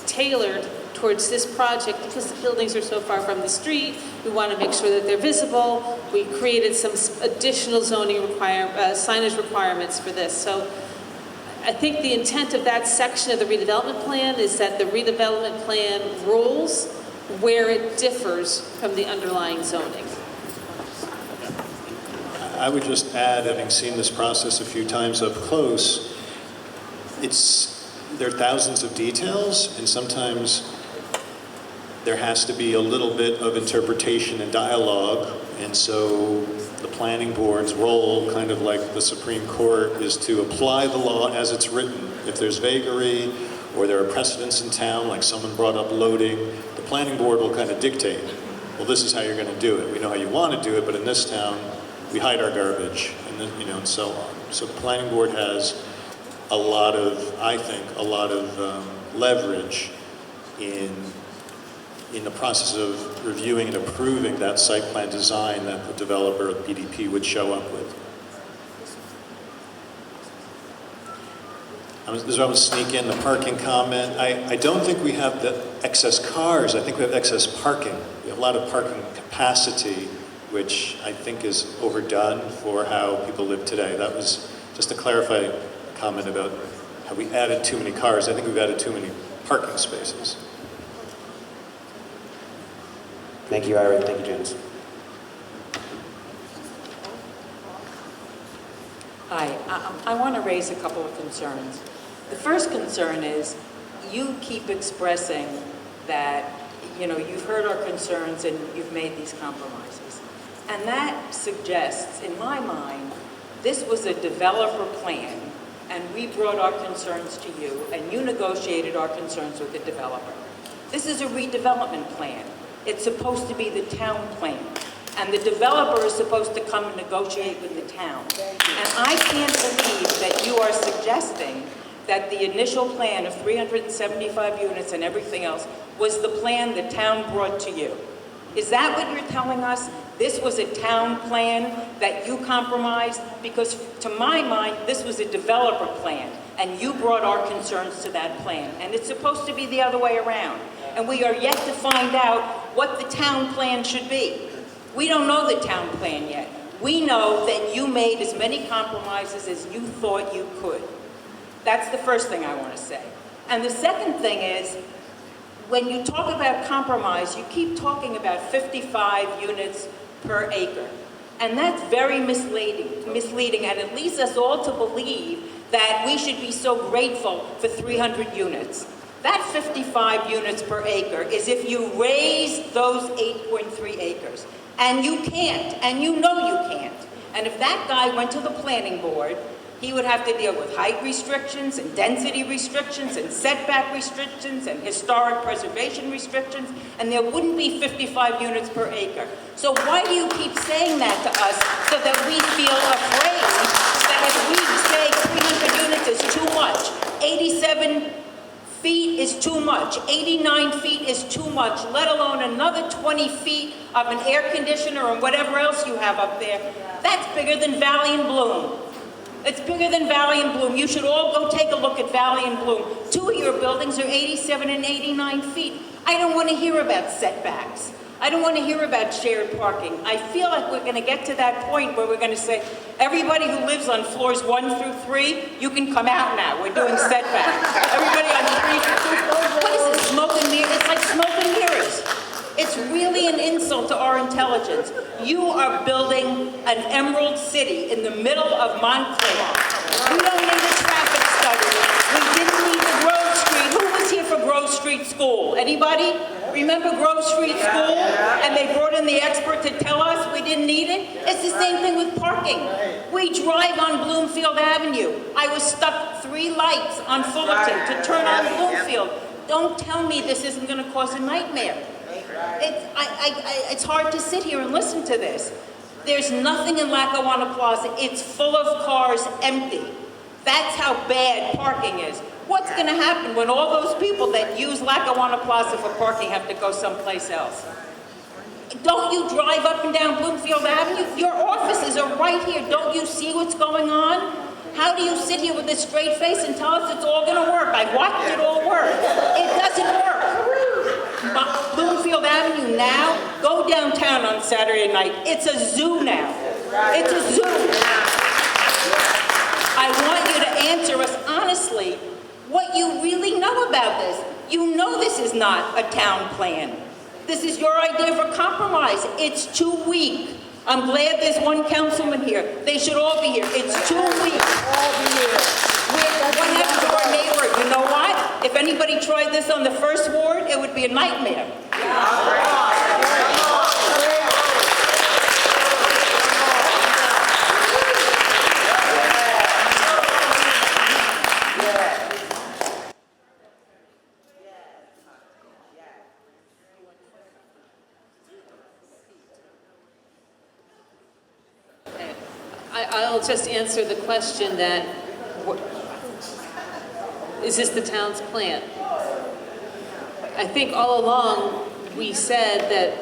tailored towards this project because the buildings are so far from the street. We want to make sure that they're visible. We created some additional zoning signage requirements for this. So I think the intent of that section of the redevelopment plan is that the redevelopment plan rules where it differs from the underlying zoning. I would just add, having seen this process a few times up close, there are thousands of details, and sometimes there has to be a little bit of interpretation and dialogue, and so the planning board's role, kind of like the Supreme Court, is to apply the law as it's written. If there's vagary or there are precedents in town, like someone brought up loading, the planning board will kind of dictate, well, this is how you're going to do it. We know how you want to do it, but in this town, we hide our garbage, and then, and so on. So the planning board has a lot of, I think, a lot of leverage in the process of reviewing and approving that site plan design that the developer of BDP would show up with. I was going to sneak in the parking comment. I don't think we have the excess cars. I think we have excess parking. We have a lot of parking capacity, which I think is overdone for how people live today. That was just to clarify a comment about how we added too many cars. I think we've added too many parking spaces. Thank you, Ira. Thank you, Janice. Hi, I want to raise a couple of concerns. The first concern is you keep expressing that, you've heard our concerns and you've made these compromises. And that suggests, in my mind, this was a developer plan and we brought our concerns to you and you negotiated our concerns with the developer. This is a redevelopment plan. It's supposed to be the town plan. And the developer is supposed to come and negotiate with the town. And I can't believe that you are suggesting that the initial plan of 375 units and everything else was the plan the town brought to you. Is that what you're telling us? This was a town plan that you compromised? Because to my mind, this was a developer plan, and you brought our concerns to that plan. And it's supposed to be the other way around. And we are yet to find out what the town plan should be. We don't know the town plan yet. We know that you made as many compromises as you thought you could. That's the first thing I want to say. And the second thing is, when you talk about compromise, you keep talking about 55 units per acre. And that's very misleading, and it leads us all to believe that we should be so grateful for 300 units. That 55 units per acre is if you raise those 8.3 acres. And you can't, and you know you can't. And if that guy went to the planning board, he would have to deal with height restrictions and density restrictions and setback restrictions and historic preservation restrictions, and there wouldn't be 55 units per acre. So why do you keep saying that to us so that we feel afraid that if we say 300 units is too much, 87 feet is too much, 89 feet is too much, let alone another 20 feet of an air conditioner and whatever else you have up there? That's bigger than Valley and Bloom. It's bigger than Valley and Bloom. You should all go take a look at Valley and Bloom. Two of your buildings are 87 and 89 feet. I don't want to hear about setbacks. I don't want to hear about shared parking. I feel like we're going to get to that point where we're going to say, everybody who lives on floors 1 through 3, you can come out now. We're doing setbacks. Everybody on 3 through 4, what is this, smoke and mirrors? It's like smoke and mirrors. It's really an insult to our intelligence. You are building an emerald city in the middle of Montclair. We don't need a traffic study. We didn't need the Grove Street. Who was here for Grove Street School? Anybody? Remember Grove Street School? And they brought in the expert to tell us we didn't need it? It's the same thing with parking. We drive on Bloomfield Avenue. I was stuck 3 lights on Fullerton to turn on Bloomfield. Don't tell me this isn't going to cause a nightmare. It's hard to sit here and listen to this. There's nothing in Lackawanna Plaza. It's full of cars, empty. That's how bad parking is. What's going to happen when all those people that use Lackawanna Plaza for parking have to go someplace else? Don't you drive up and down Bloomfield Avenue? Your offices are right here. Don't you see what's going on? How do you sit here with a straight face and tell us it's all going to work? I've watched it all work. It doesn't work. Bloomfield Avenue now, go downtown on Saturday night. It's a zoo now. It's a zoo. I want you to answer us honestly what you really know about this. You know this is not a town plan. This is your idea of a compromise. It's too weak. I'm glad there's one councilman here. They should all be here. It's too weak. All be here. What happened to our neighbor? You know what? If anybody tried this on the first ward, it would be a nightmare. I'll just answer the question that, is this the town's plan? I think all along we said that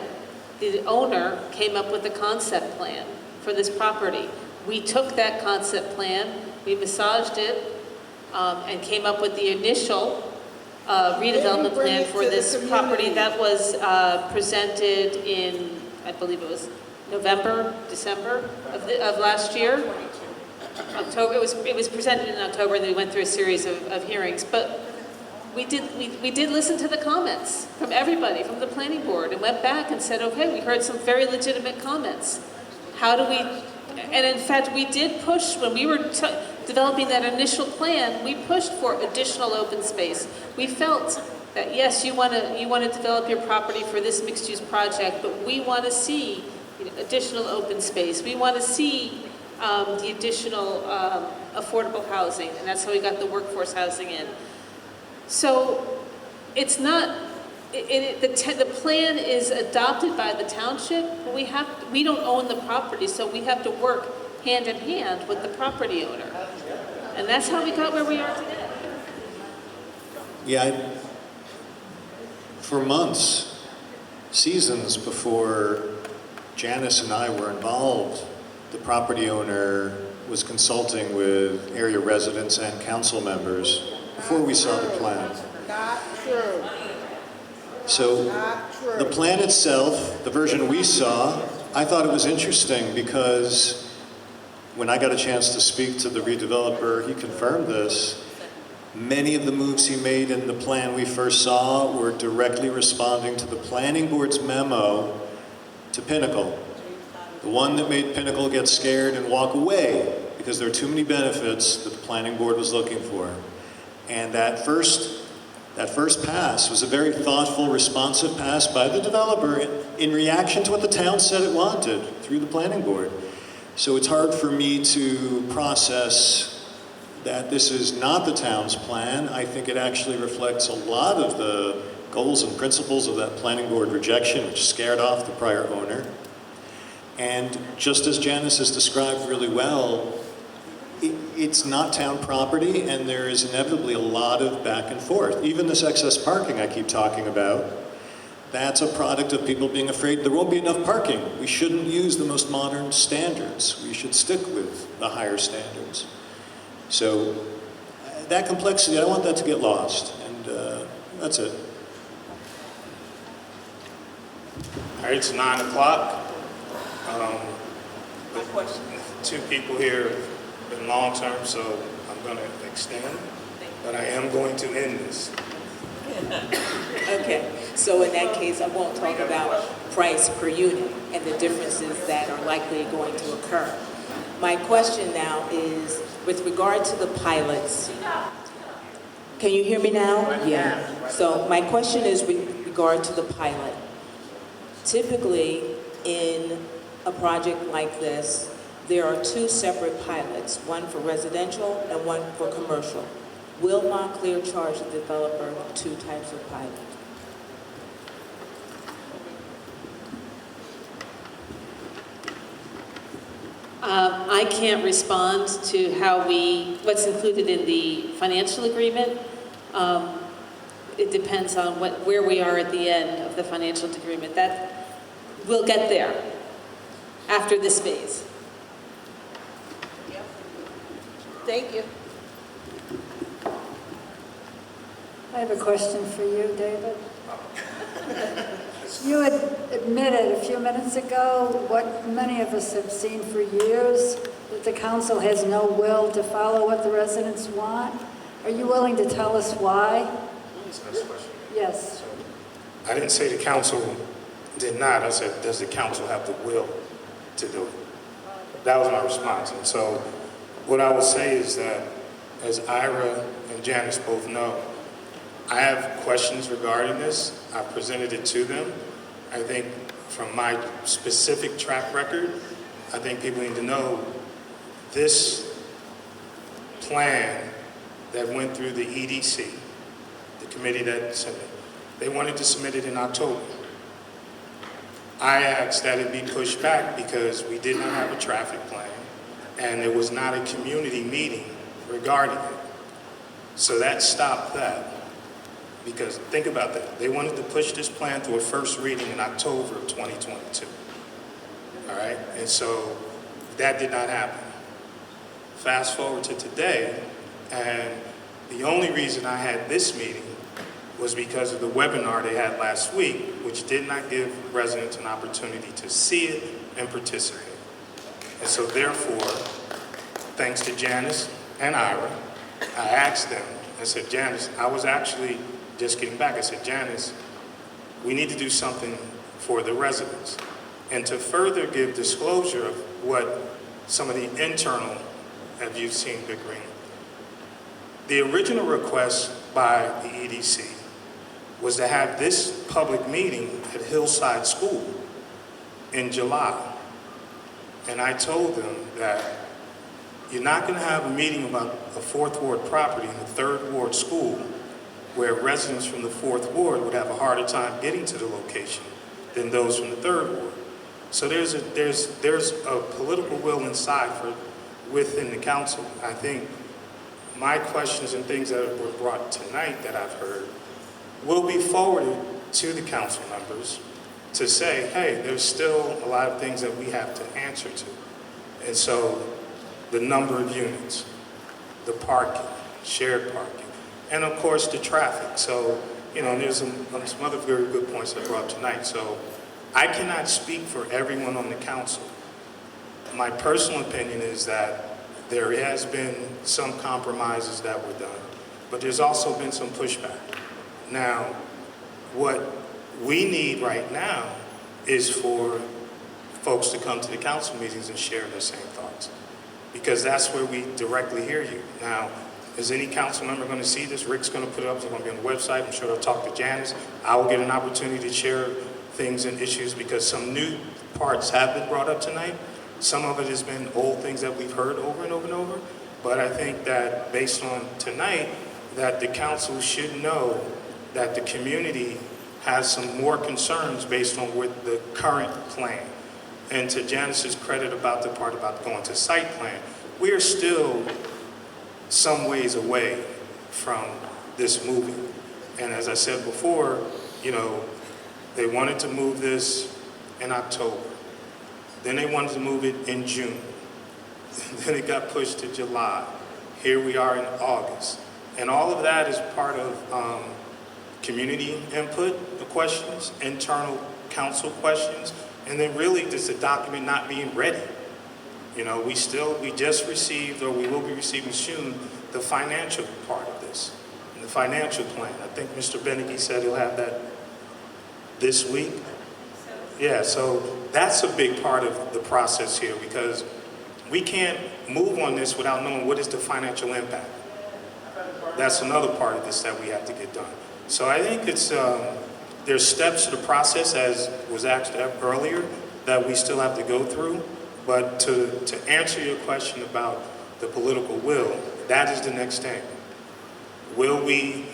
the owner came up with a concept plan for this property. We took that concept plan, we massaged it, and came up with the initial redevelopment plan for this property that was presented in, I believe it was November, December of last year. October. It was presented in October, and then we went through a series of hearings. But we did listen to the comments from everybody, from the planning board, and went back and said, okay, we heard some very legitimate comments. How do we? And in fact, we did push when we were developing that initial plan. We pushed for additional open space. We felt that yes, you want to develop your property for this mixed-use project, but we want to see additional open space. We want to see the additional affordable housing, and that's how we got the workforce housing in. So it's not, the plan is adopted by the township, but we don't own the property, so we have to work hand in hand with the property owner. And that's how we got where we are today. Yeah, for months, seasons before Janice and I were involved, the property owner was consulting with area residents and council members before we saw the plan. Not true. So the plan itself, the version we saw, I thought it was interesting because when I got a chance to speak to the redeveloper, he confirmed this. Many of the moves he made in the plan we first saw were directly responding to the planning board's memo to Pinnacle. The one that made Pinnacle get scared and walk away because there are too many benefits that the planning board was looking for. And that first pass was a very thoughtful, responsive pass by the developer in reaction to what the town said it wanted through the planning board. So it's hard for me to process that this is not the town's plan. I think it actually reflects a lot of the goals and principles of that planning board rejection, which scared off the prior owner. And just as Janice has described really well, it's not town property, and there is inevitably a lot of back and forth. Even this excess parking I keep talking about, that's a product of people being afraid there won't be enough parking. We shouldn't use the most modern standards. We should stick with the higher standards. So that complexity, I don't want that to get lost, and that's it. All right, it's 9 o'clock. Two people here have been long-term, so I'm going to extend, but I am going to end this. Okay, so in that case, I won't talk about price per unit and the differences that are likely going to occur. My question now is, with regard to the pilots, can you hear me now? Yeah. So my question is with regard to the pilot. Typically, in a project like this, there are two separate pilots, one for residential and one for commercial. Will Montclair charge the developer two types of pilot? I can't respond to what's included in the financial agreement. It depends on where we are at the end of the financial agreement. We'll get there after this phase. Thank you. I have a question for you, David. You had admitted a few minutes ago what many of us have seen for years, that the council has no will to follow what the residents want. Are you willing to tell us why? Yes. I didn't say the council did not. I said, does the council have the will to do it? That was my response. And so what I would say is that, as Ira and Janice both know, I have questions regarding this. I've presented it to them. I think from my specific track record, I think people need to know this plan that went through the EDC, the committee that sent it, they wanted to submit it in October. I asked that it be pushed back because we did not have a traffic plan and there was not a community meeting regarding it. So that stopped that. Because think about that. They wanted to push this plan to a first reading in October of 2022. All right? And so that did not happen. Fast forward to today, and the only reason I had this meeting was because of the webinar they had last week, which did not give residents an opportunity to see it and participate. And so therefore, thanks to Janice and Ira, I asked them, I said, Janice, I was actually just getting back. I said, Janice, we need to do something for the residents. And to further give disclosure of what some of the internal, as you've seen, Big Green, the original request by the EDC was to have this public meeting at Hillside School in July. And I told them that you're not going to have a meeting about a Fourth Ward property in the Third Ward school where residents from the Fourth Ward would have a harder time getting to the location than those from the Third Ward. So there's a political will inside within the council. I think my questions and things that were brought tonight that I've heard will be forwarded to the council members to say, hey, there's still a lot of things that we have to answer to. And so the number of units, the parking, shared parking, and of course the traffic. So, you know, there's some other very good points that I brought up tonight. So I cannot speak for everyone on the council. My personal opinion is that there has been some compromises that were done, but there's also been some pushback. Now, what we need right now is for folks to come to the council meetings and share their same thoughts, because that's where we directly hear you. Now, is any council member going to see this? Rick's going to put it up. It's going to be on the website. I'm sure they'll talk to Janice. I will get an opportunity to share things and issues because some new parts have been brought up tonight. Some of it has been old things that we've heard over and over and over. But I think that based on tonight, that the council should know that the community has some more concerns based on what the current plan. And to Janice's credit about the part about going to site plan, we are still some ways away from this moving. And as I said before, you know, they wanted to move this in October. Then they wanted to move it in June. Then it got pushed to July. Here we are in August. And all of that is part of community input, the questions, internal council questions, and then really just the document not being ready. You know, we just received, or we will be receiving soon, the financial part of this, the financial plan. I think Mr. Beneke said he'll have that this week. Yeah, so that's a big part of the process here because we can't move on this without knowing what is the financial impact. That's another part of this that we have to get done. So I think it's, there's steps to the process, as was asked earlier, that we still have to go through. But to answer your question about the political will, that is the next thing. Will we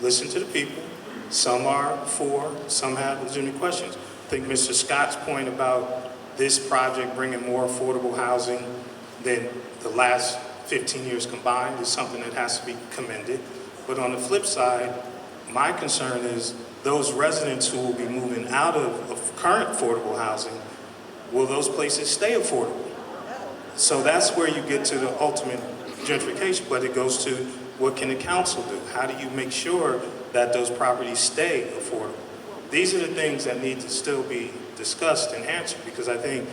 listen to the people? Some are for, some have legitimate questions. I think Mr. Scott's point about this project bringing more affordable housing than the last 15 years combined is something that has to be commended. But on the flip side, my concern is those residents who will be moving out of current affordable housing, will those places stay affordable? So that's where you get to the ultimate gentrification, but it goes to what can the council do? How do you make sure that those properties stay affordable? These are the things that need to still be discussed and answered, because I think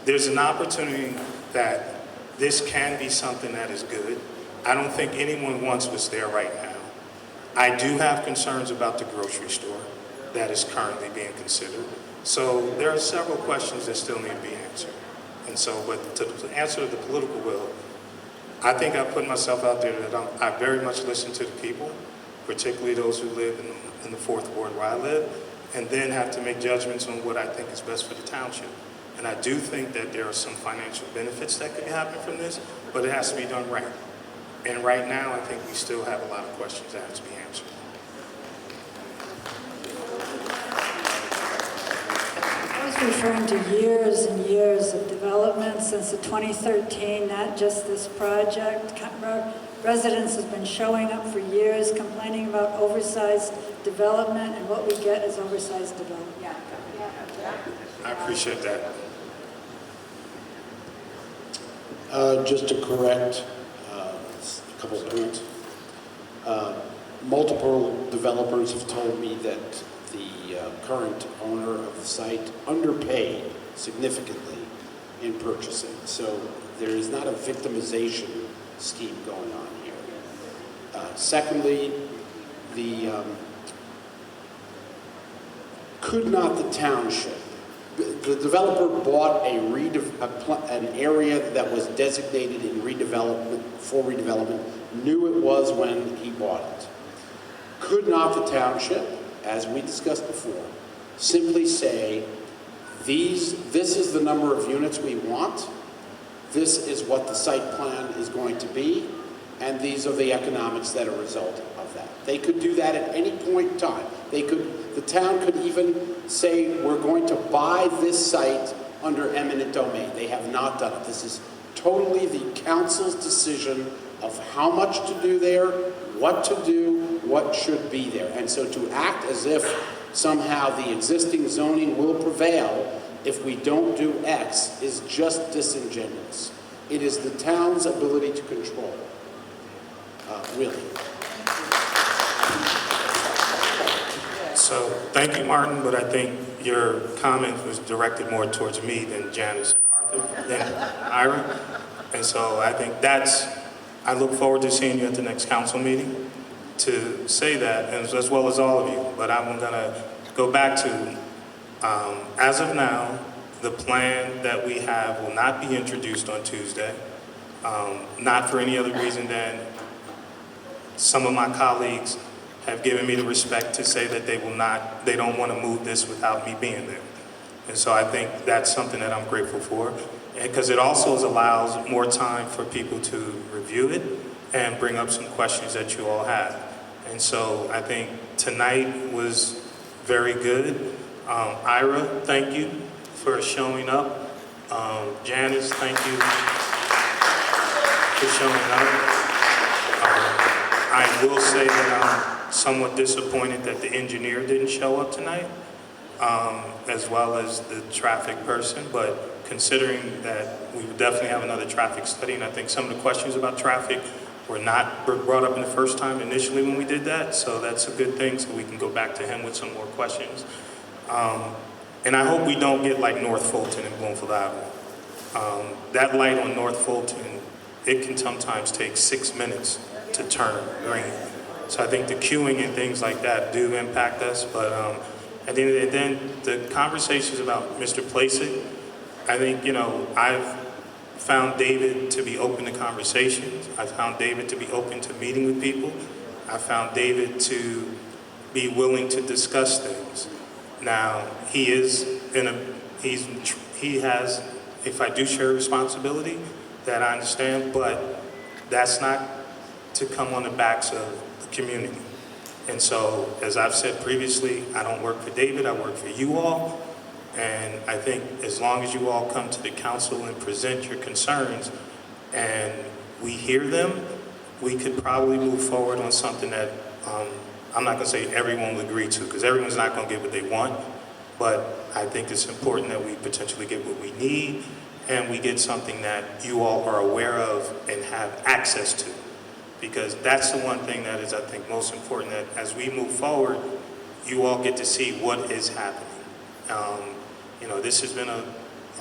there's an opportunity that this can be something that is good. I don't think anyone wants what's there right now. I do have concerns about the grocery store that is currently being considered. So there are several questions that still need to be answered. And so, but to answer the political will, I think I put myself out there that I very much listen to the people, particularly those who live in the fourth ward where I live, and then have to make judgments on what I think is best for the township. And I do think that there are some financial benefits that could happen from this, but it has to be done right. And right now, I think we still have a lot of questions that have to be answered. I was referring to years and years of development since the 2013, not just this project. Residents have been showing up for years complaining about oversized development, and what we get is oversized development. I appreciate that. Just to correct a couple of points. Multiple developers have told me that the current owner of the site underpaid significantly in purchasing. So there is not a victimization scheme going on here. Secondly, could not the township, the developer bought an area that was designated in redevelopment, for redevelopment, knew it was when he bought it. Could not the township, as we discussed before, simply say, this is the number of units we want, this is what the site plan is going to be, and these are the economics that are a result of that. They could do that at any point in time. The town could even say, we're going to buy this site under eminent domain. They have not done it. This is totally the council's decision of how much to do there, what to do, what should be there. And so to act as if somehow the existing zoning will prevail if we don't do X is just disingenuous. It is the town's ability to control, really. So thank you, Martin, but I think your comment was directed more towards me than Janice and Arthur, than Ira. And so I think I look forward to seeing you at the next council meeting to say that, and as well as all of you. But I'm gonna go back to, as of now, the plan that we have will not be introduced on Tuesday, not for any other reason than some of my colleagues have given me the respect to say that they don't want to move this without me being there. And so I think that's something that I'm grateful for, because it also allows more time for people to review it and bring up some questions that you all have. And so I think tonight was very good. Ira, thank you for showing up. Janice, thank you for showing up. I will say that I'm somewhat disappointed that the engineer didn't show up tonight, as well as the traffic person, but considering that we would definitely have another traffic study, and I think some of the questions about traffic were not brought up in the first time initially when we did that, so that's a good thing, so we can go back to him with some more questions. And I hope we don't get like North Fulton and Bloomfield Avenue. That light on North Fulton, it can sometimes take 6 minutes to turn green. So I think the queuing and things like that do impact us, but at the end of the day, the conversations about Mr. Placid, I think, I've found David to be open to conversations. I found David to be open to meeting with people. I found David to be willing to discuss things. Now, he has, if I do share responsibility, that I understand, but that's not to come on the backs of the community. And so, as I've said previously, I don't work for David, I work for you all. And I think as long as you all come to the council and present your concerns and we hear them, we could probably move forward on something that I'm not going to say everyone will agree to, because everyone's not going to get what they want, but I think it's important that we potentially get what we need and we get something that you all are aware of and have access to. Because that's the one thing that is, I think, most important, that as we move forward, you all get to see what is happening. You know, this has been a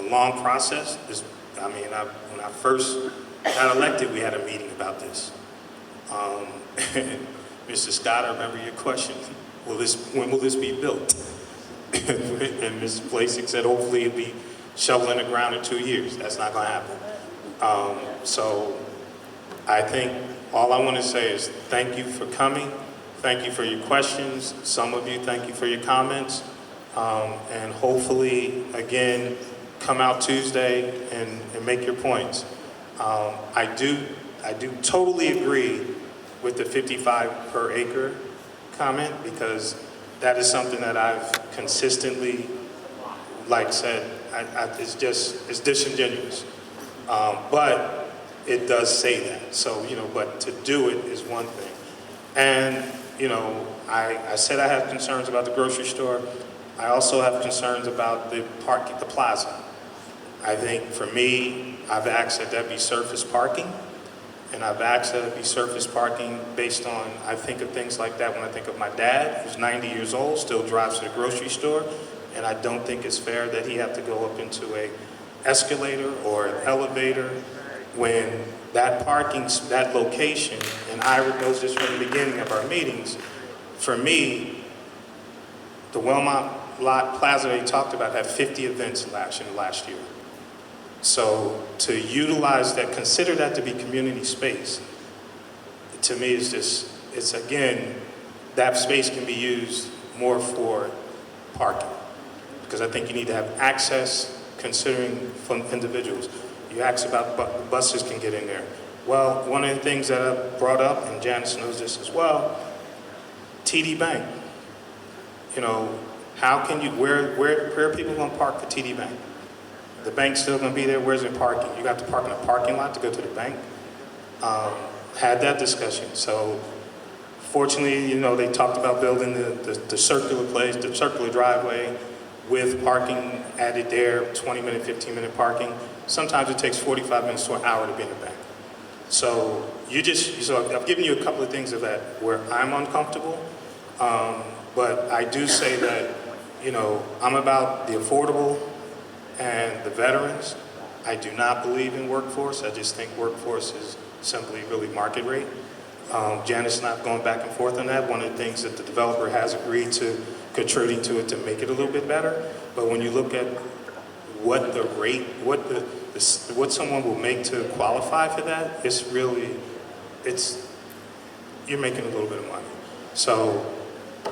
long process. When I first got elected, we had a meeting about this. Mr. Scott, I remember your question. When will this be built? And Mr. Blasek said, hopefully it'll be shoveling the ground in 2 years. That's not going to happen. So I think all I want to say is thank you for coming. Thank you for your questions. Some of you, thank you for your comments. And hopefully, again, come out Tuesday and make your points. I do totally agree with the 55 per acre comment, because that is something that I've consistently, said, it's disingenuous. But it does say that. So, but to do it is one thing. And, I said I have concerns about the grocery store. I also have concerns about the plaza. I think for me, I've asked that be surface parking. And I've asked that it be surface parking based on, I think of things like that when I think of my dad, who's 90 years old, still drives to the grocery store. And I don't think it's fair that he have to go up into a escalator or an elevator when that location, and Ira knows this from the beginning of our meetings, for me, the Wellmont Lot Plaza they talked about had 50 events last year. So to utilize that, consider that to be community space, to me it's again, that space can be used more for parking. Because I think you need to have access, considering from individuals. You asked about buses can get in there. Well, one of the things that I brought up, and Janice knows this as well, TD Bank. How can you, where are people going to park for TD Bank? The bank's still going to be there. Where's the parking? You got to park in a parking lot to go to the bank. Had that discussion. So fortunately, they talked about building the circular place, the circular driveway with parking added there, 20-minute, 15-minute parking. Sometimes it takes 45 minutes to an hour to be in the bank. So I've given you a couple of things of that where I'm uncomfortable. But I do say that, I'm about the affordable and the veterans. I do not believe in workforce. I just think workforce is simply really market rate. Janice and I have gone back and forth on that. One of the things that the developer has agreed to contributing to it to make it a little bit better. But when you look at what the rate, what someone will make to qualify for that, you're making a little bit of money. So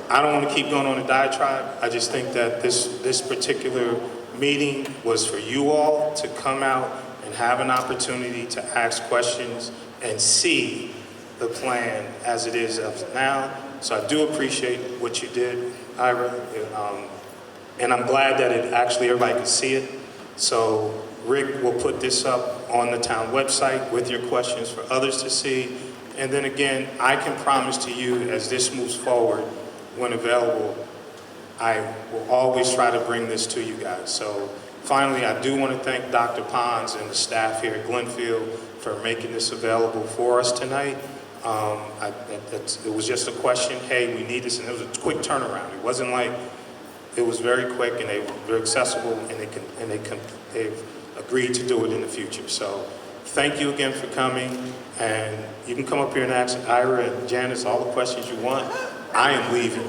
I don't want to keep going on a diatribe. I just think that this particular meeting was for you all to come out and have an opportunity to ask questions and see the plan as it is up to now. So I do appreciate what you did, Ira, and I'm glad that everybody could see it. So Rick will put this up on the town website with your questions for others to see. And then again, I can promise to you as this moves forward, when available, I will always try to bring this to you guys. So finally, I do want to thank Dr. Pons and the staff here at Glenfield for making this available for us tonight. It was just a question, hey, we need this, and it was a quick turnaround. It wasn't like, it was very quick, and they were very accessible, and they've agreed to do it in the future. So thank you again for coming, and you can come up here and ask Ira and Janice all the questions you want. I am leaving.